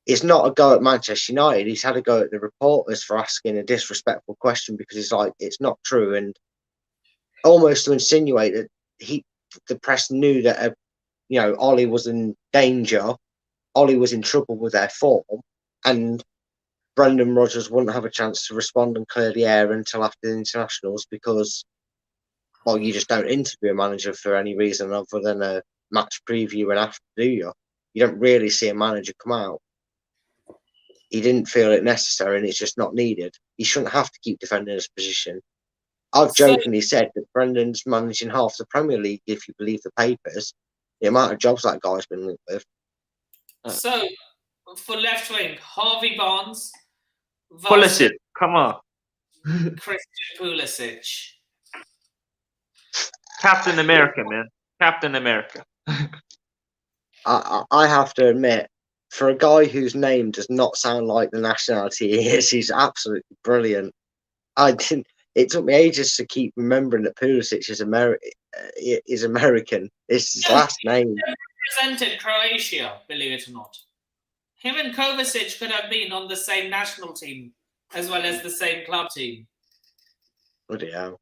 It's not a go at Manchester United. He's had a go at the reporters for asking a disrespectful question because he's like, it's not true, and almost to insinuate that the press knew that Ollie was in danger, Ollie was in trouble with their form, and Brendan Rodgers wouldn't have a chance to respond and clear the air until after the internationals because, well, you just don't interview a manager for any reason other than a match preview and after, do you? You don't really see a manager come out. He didn't feel it necessary and it's just not needed. He shouldn't have to keep defending his position. I've jokingly said that Brendan's managing half the Premier League, if you believe the papers, the amount of jobs that guy's been linked with. So, for left wing, Harvey Barnes. Pulisic, come on. Christian Pulisic. Captain America, man. Captain America. I have to admit, for a guy whose name does not sound like the nationality he is, he's absolutely brilliant. It took me ages to keep remembering that Pulisic is American. It's his last name. He represented Croatia, believe it or not. Him and Kovacic could have been on the same national team as well as the same club team. Bloody hell.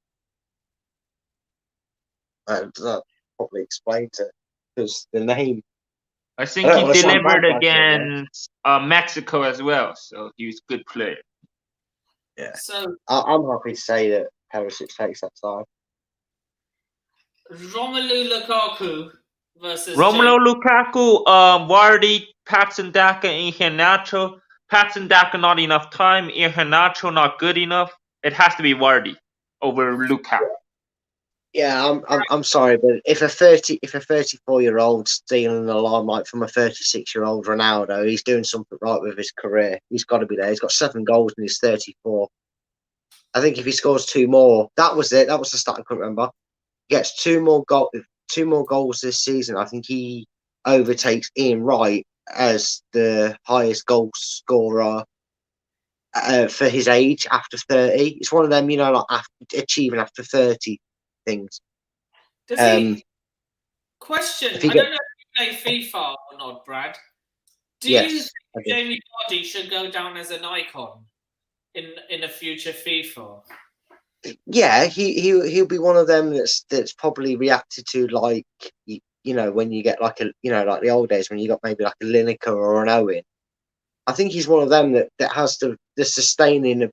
That probably explains it. Because the name... I think he delivered against Mexico as well, so he was a good player. Yeah. So I'm happy to say that Perisic takes that side. Romelu Lukaku versus Lukaku, Vardy, Patson Daka, and Iheanacho. Patson Daka not enough time, Iheanacho not good enough. It has to be Vardy over Lukaku. Yeah, I'm sorry, but if a 34-year-old stealing the limelight from a 36-year-old Ronaldo, he's doing something right with his career. He's got to be there. He's got 7 goals and he's 34. I think if he scores 2 more, that was it. That was the stat I couldn't remember. He gets 2 more goals this season. I think he overtakes Ian Wright as the highest goal scorer for his age after 30. It's one of them, achieving after 30 things. Does he question? I don't know if you play FIFA or not, Brad. Do you think Jamie Vardy should go down as an icon in a future FIFA? Yeah, he'll be one of them that's probably reacted to, like, when you get like like the old days when you got maybe like a Lineker or an Owen. I think he's one of them that has the sustaining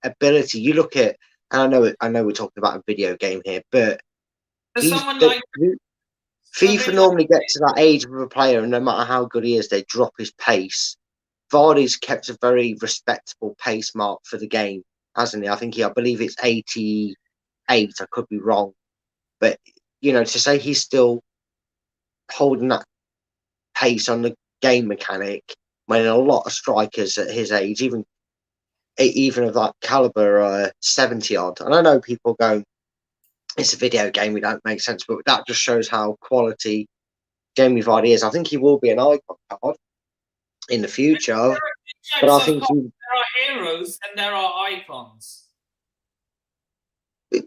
ability. You look at, and I know we're talking about a video game here, but FIFA normally gets to that age of a player, and no matter how good he is, they drop his pace. Vardy's kept a very respectable pace mark for the game, hasn't he? I believe it's 80 8. I could be wrong, but to say he's still holding that pace on the game mechanic when a lot of strikers at his age, even of that caliber, 70 odd. And I know people go, it's a video game, it don't make sense, but that just shows how quality Jamie Vardy is. I think he will be an icon card in the future, but I think there are heroes and there are icons.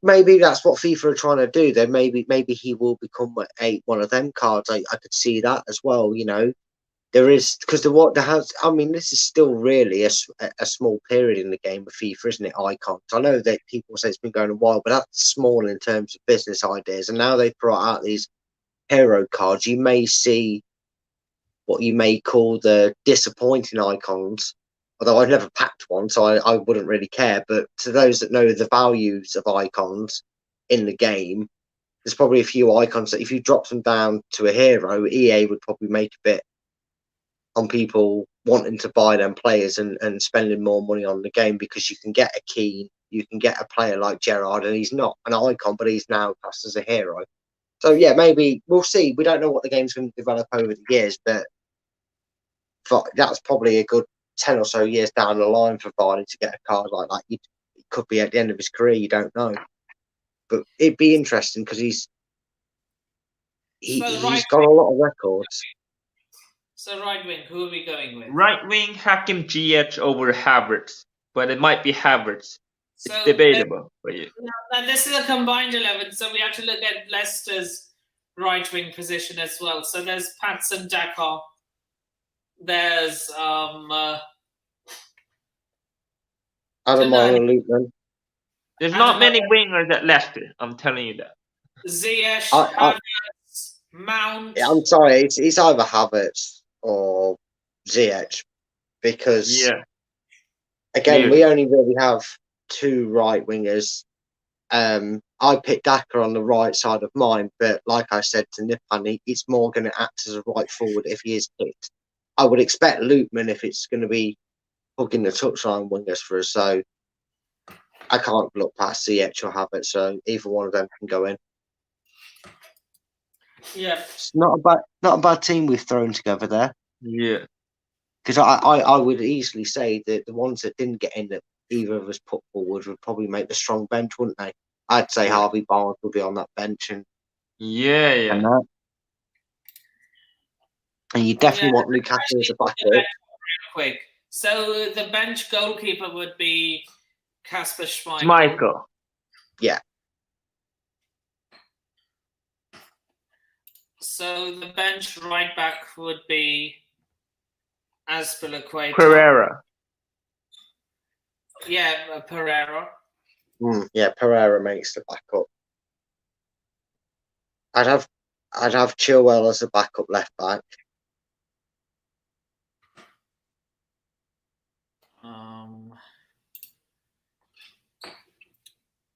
Maybe that's what FIFA are trying to do. Then maybe he will become one of them cards. I could see that as well. There is, because this is still really a small period in the game of FIFA, isn't it? Icons. I know that people say it's been going a while, but that's small in terms of business ideas. And now they've brought out these hero cards. You may see what you may call the disappointing icons. Although I've never packed one, so I wouldn't really care. But to those that know the values of icons in the game, there's probably a few icons that if you drop them down to a hero, EA would probably make a bit on people wanting to buy them players and spending more money on the game, because you can get a Keane, you can get a player like Gerrard, and he's not an icon, but he's now classed as a hero. So yeah, maybe we'll see. We don't know what the game's going to develop over the years, but that's probably a good 10 or so years down the line for Vardy to get a card like that. It could be at the end of his career, you don't know. But it'd be interesting because he's got a lot of records. So right wing, who are we going with? Right wing, Hakim Ziyech over Havertz, but it might be Havertz. It's debatable for you. And this is a combined 11, so we have to look at Leicester's right wing position as well. So there's Patson Daka. There's Adam Lukeman. There's not many wingers at Leicester, I'm telling you that. Ziyech, Havertz, Mount. I'm sorry, it's either Havertz or Ziyech, because again, we only really have 2 right wingers. I picked Daka on the right side of mine, but like I said to Nipan, it's more going to act as a right forward if he is picked. I would expect Lukeman if it's going to be hugging the touchline wingers for us. So I can't look past Ziyech or Havertz. So either one of them can go in. Yeah, it's not a bad team we've thrown together there. Yeah, because I would easily say that the ones that didn't get in that either of us put forward would probably make the strong bench, wouldn't they? I'd say Harvey Barnes would be on that bench, and and you definitely want Lukaku as a backup. Quick. So the bench goalkeeper would be Kasper Schmeichel. Schmeichel. Yeah. So the bench right back would be Azpilicueta. Pereira. Yeah, Pereira. Yeah, Pereira makes the backup. I'd have Chilwell as a backup left back.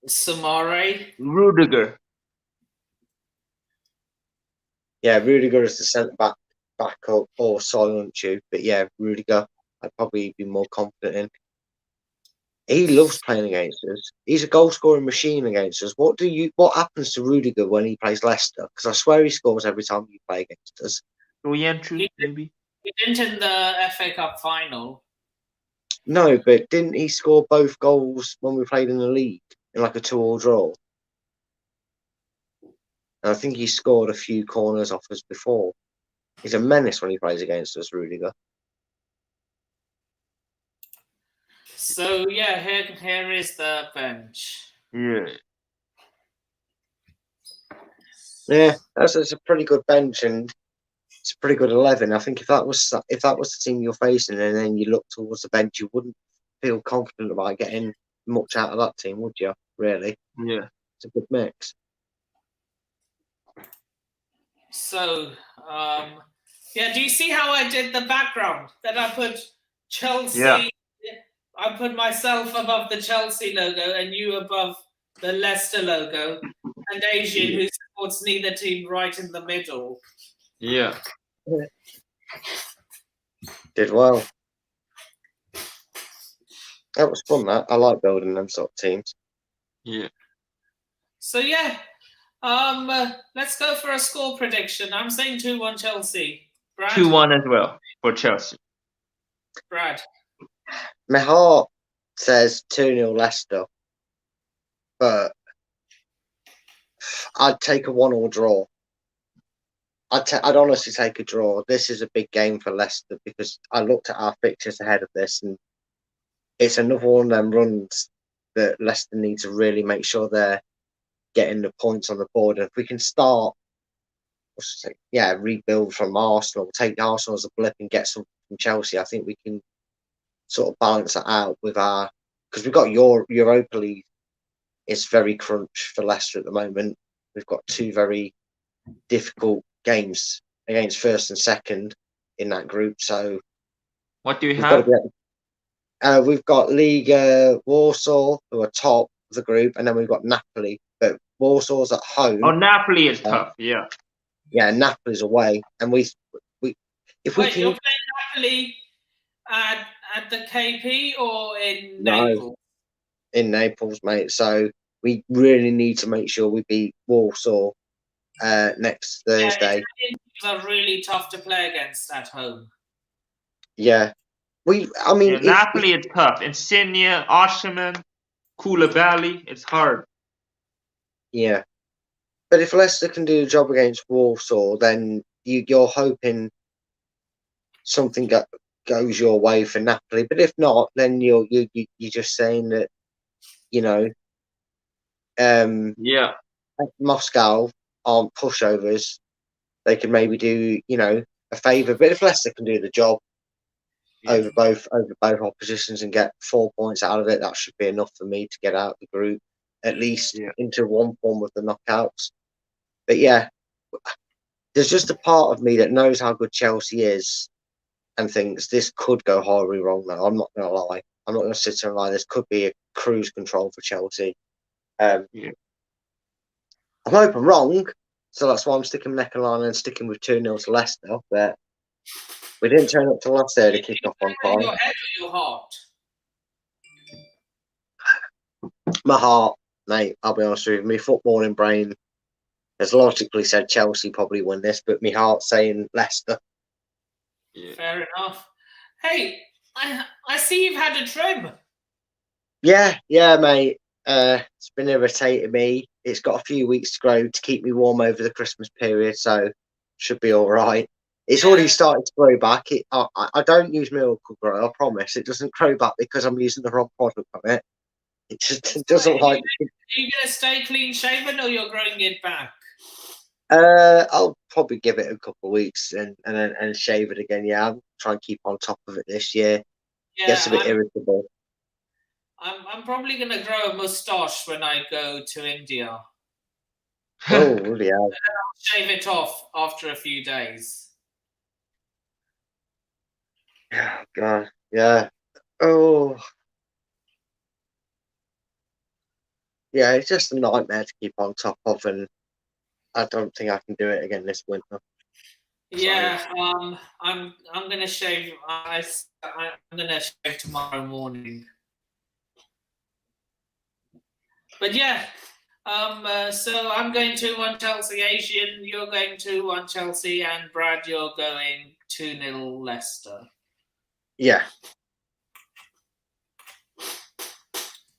Samare. Rudiger. Yeah, Rudiger is the centre back backup, or Soyuncu. But yeah, Rudiger, I'd probably be more confident in. He loves playing against us. He's a goal scoring machine against us. What happens to Rudiger when he plays Leicester? Because I swear he scores every time you play against us. Maybe. He didn't in the FA Cup final. No, but didn't he score both goals when we played in the league in like a 2-2 draw? And I think he scored a few corners off us before. He's a menace when he plays against us, Rudiger. So yeah, here is the bench. Yeah, that's a pretty good bench, and it's a pretty good 11. I think if that was the team you're facing, and then you look towards the bench, you wouldn't feel confident about getting much out of that team, would you? Really? Yeah, it's a good mix. So, do you see how I did the background? That I put Chelsea. Yeah. I put myself above the Chelsea logo and you above the Leicester logo, and Asian, who supports neither team, right in the middle. Yeah. Did well. That was fun, that. I like building them sort of teams. Yeah. So yeah, let's go for a score prediction. I'm saying 2-1 Chelsea. Brad? 2-1 as well for Chelsea. Brad? My heart says 2-0 Leicester, but I'd take a 1-1 draw. I'd honestly take a draw. This is a big game for Leicester because I looked at our fixtures ahead of this, and it's another one of them runs that Leicester need to really make sure they're getting the points on the board. And if we can start, rebuild from Arsenal, take Arsenal as a blip and get something from Chelsea, I think we can sort of balance that out with because we've got Europa League. It's very crunch for Leicester at the moment. We've got 2 very difficult games against first and second in that group. So what do we have? We've got Liga Warsaw, who are top of the group, and then we've got Napoli. But Warsaw's at home. Oh, Napoli is tough. Yeah. Yeah, Napoli's away, and if we You're playing Napoli at the KP or in Naples? In Naples, mate. So we really need to make sure we beat Warsaw next Thursday. Yeah, are really tough to play against at home. Yeah, Napoli is tough. Insigne, Osimhen, Koulibaly, it's hard. Yeah, but if Leicester can do the job against Warsaw, then you're hoping something goes your way for Napoli. But if not, then you're just saying that, Moscow aren't pushovers. They can maybe do a favour. But if Leicester can do the job over both oppositions and get 4 points out of it, that should be enough for me to get out of the group, at least into one form of the knockouts. But yeah, there's just a part of me that knows how good Chelsea is and thinks this could go horribly wrong. Though I'm not going to lie, I'm not going to sit here and lie. This could be a cruise control for Chelsea. I hope I'm wrong, so that's why I'm sticking neck and line and sticking with 2-0 to Leicester. But we didn't turn up to Leicester to kick off on time. Your head or your heart? My heart, mate. I'll be honest with you. My footballing brain has logically said Chelsea probably win this, but my heart's saying Leicester. Yeah. Fair enough. Hey, I see you've had a trim. Yeah, mate. It's been irritating me. It's got a few weeks to grow to keep me warm over the Christmas period, so should be all right. It's already started to grow back. I don't use Miracle Grow, I promise. It doesn't grow back because I'm using the wrong product on it. It just doesn't like. Are you going to stay clean shaven or you're growing it back? I'll probably give it a couple of weeks and shave it again. Yeah, I'll try and keep on top of it this year. Yeah, gets a bit irritable. I'm probably going to grow a moustache when I go to India. Oh, yeah. And then I'll shave it off after a few days. Oh, God. Yeah. Oh. Yeah, it's just a nightmare to keep on top of, and I don't think I can do it again this winter. Yeah, I'm gonna shave. I'm gonna shave tomorrow morning. But yeah, so I'm going 2-1 Chelsea. Asian, you're going 2-1 Chelsea, and Brad, you're going 2-0 Leicester. Yeah.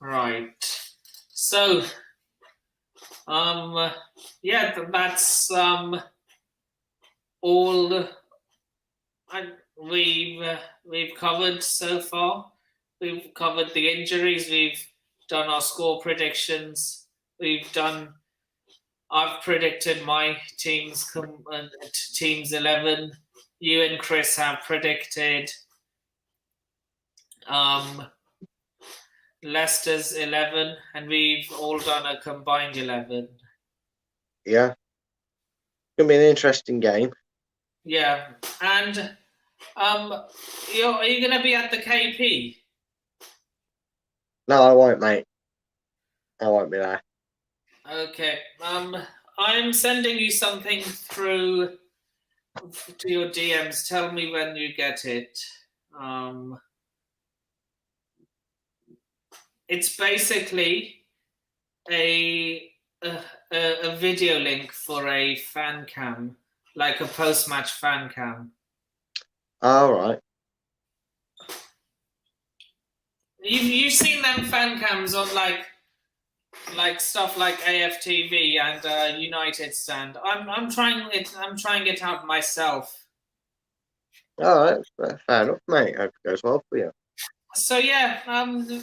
Right. So, that's all we've covered so far. We've covered the injuries. We've done our score predictions. I've predicted my team's 11. You and Chris have predicted Leicester's 11, and we've all done a combined 11. Yeah. It's going to be an interesting game. Yeah. And are you going to be at the KP? No, I won't, mate. I won't be there. Okay. I'm sending you something through to your DMs. Tell me when you get it. It's basically a a video link for a fan cam, like a post-match fan cam. All right. You've seen them fan cams on like stuff like AFTV and United Stand. I'm trying it out myself. All right, fair enough, mate. Hope it goes well for you. So yeah,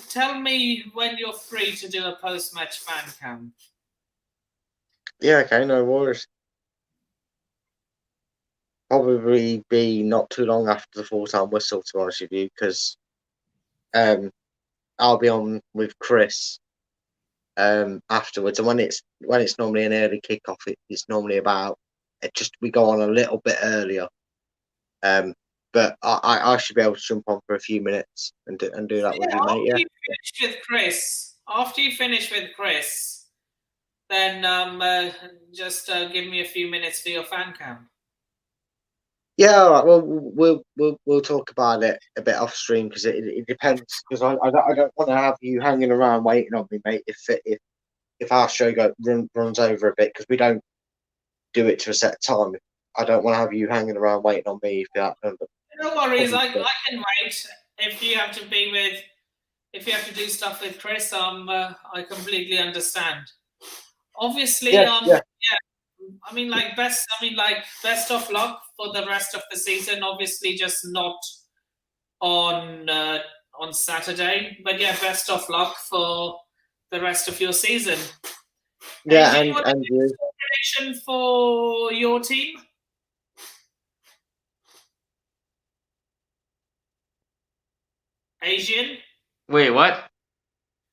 tell me when you're free to do a post-match fan cam. Yeah, okay, no worries. Probably be not too long after the full-time whistle, to be honest with you, because I'll be on with Chris afterwards, and when it's normally an early kickoff, it's normally about we go on a little bit earlier. But I should be able to jump on for a few minutes and do that with you, mate. Yeah. After you finish with Chris, then just give me a few minutes for your fan cam. Yeah, all right. Well, we'll talk about it a bit off stream because it depends. Because I don't want to have you hanging around waiting on me, mate. If our show runs over a bit because we don't do it to a set time. I don't want to have you hanging around waiting on me. No worries, I can wait. If you have to do stuff with Chris, I completely understand. Obviously, yeah. I mean, best of luck for the rest of the season. Obviously, just not on Saturday, but yeah, best of luck for the rest of your season. Yeah, and you. Prediction for your team? Asian? Wait, what?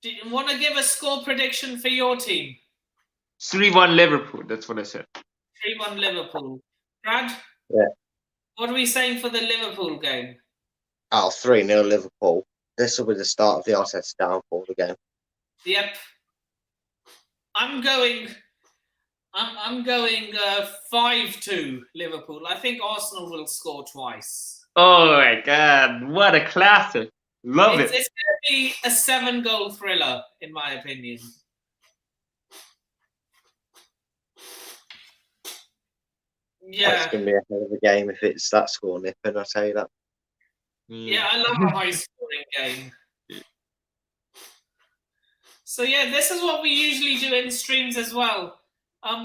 Do you want to give a score prediction for your team? 3-1 Liverpool, that's what I said. 3-1 Liverpool. Brad? Yeah. What are we saying for the Liverpool game? 3-0 Liverpool. This will be the start of the Arteta downfall again. Yep. I'm going 5-2 Liverpool. I think Arsenal will score twice. Oh my God, what a classic. Love it. It's going to be a 7-goal thriller, in my opinion. Yeah. That's going to be a hell of a game if it's that score nipping, I'll tell you that. Yeah, I love a high-scoring game. So yeah, this is what we usually do in streams as well.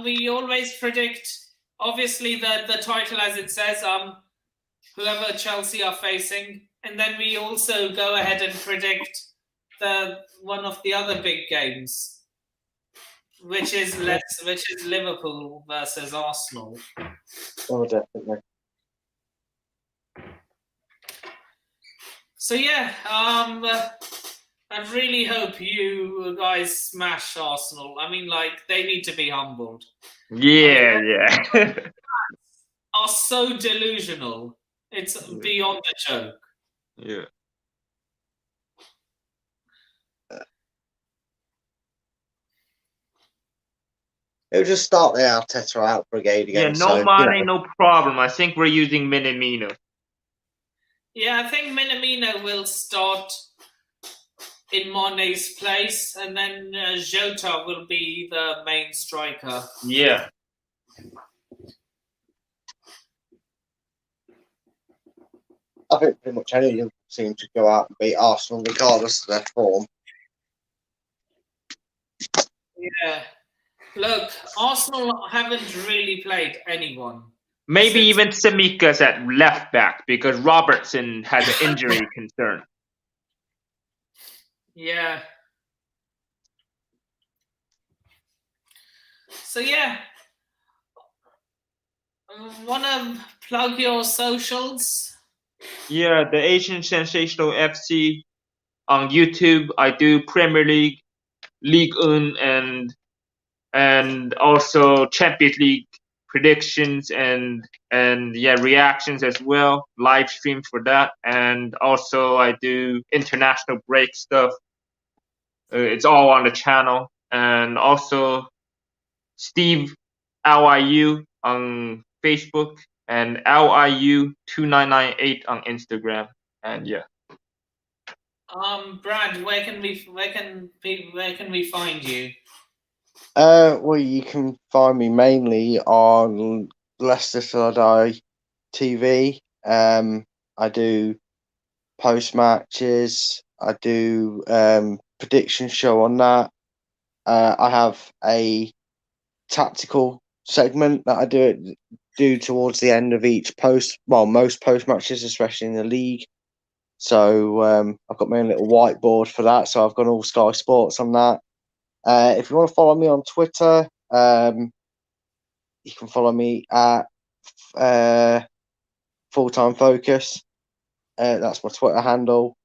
We always predict, obviously, the title as it says, whoever Chelsea are facing, and then we also go ahead and predict one of the other big games, which is Liverpool versus Arsenal. Oh, definitely. So yeah, I really hope you guys smash Arsenal. I mean, they need to be humbled. Yeah. Are so delusional. It's beyond a joke. Yeah. It'll just start the Arteta out brigade again. Yeah, no money, no problem. I think we're using Minamino. Yeah, I think Minamino will start in Mane's place, and then Jota will be the main striker. Yeah. I think pretty much any of them seem to go out and beat Arsenal regardless of their form. Yeah. Look, Arsenal haven't really played anyone. Maybe even Samika's at left back because Robertson has an injury concern. Yeah. So yeah. Wanna plug your socials? Yeah, the Asian Sensational FC on YouTube. I do Premier League, League One, and also Champions League predictions and reactions as well, live streams for that, and also I do international break stuff. It's all on the channel, and also Steve LIU on Facebook and LIU2998 on Instagram, and yeah. Brad, where can we find you? Well, you can find me mainly on Leicester Till I Die TV. I do post matches. I do prediction show on that. I have a tactical segment that I do towards the end of each post. Well, most post matches, especially in the league. So I've got my own little whiteboard for that. So I've got all Sky Sports on that. If you want to follow me on Twitter, you can follow me at Full Time Focus. That's my Twitter handle.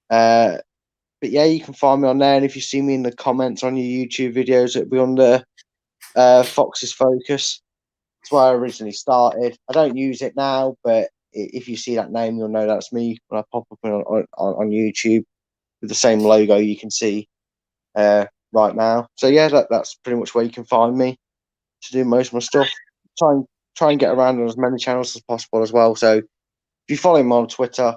But yeah, you can find me on there. And if you see me in the comments on your YouTube videos, it'll be under Fox's Focus. That's where I originally started. I don't use it now, but if you see that name, you'll know that's me when I pop up on YouTube with the same logo you can see right now. So yeah, that's pretty much where you can find me to do most of my stuff. Try and get around on as many channels as possible as well. So if you follow me on Twitter,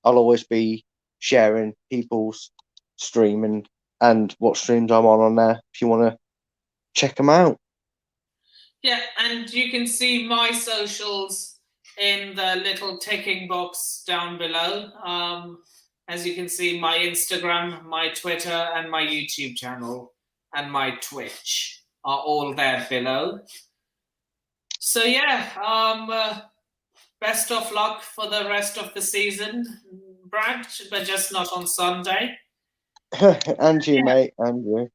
I'll always be sharing people's streaming and what streams I'm on there if you want to check them out. Yeah, and you can see my socials in the little ticking box down below. As you can see, my Instagram, my Twitter, and my YouTube channel, and my Twitch are all there below. So yeah, best of luck for the rest of the season, Brad, but just not on Sunday. And you, mate, and you.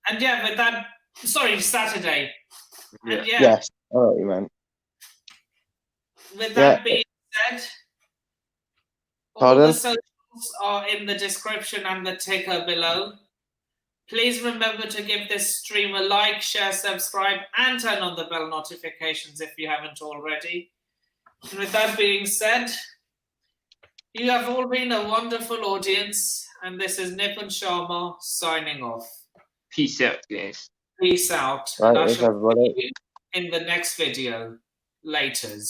And yeah, with that, sorry, Saturday. Yeah. And yeah, yes, all right, man. With that being said, all the socials are in the description and the ticker below. Please remember to give this stream a like, share, subscribe, and turn on the bell notifications if you haven't already. And with that being said, you have all been a wonderful audience, and this is Nip and Sharma signing off. Peace out, guys. Peace out. Right, and I shall everybody. see you in the next video. Laters.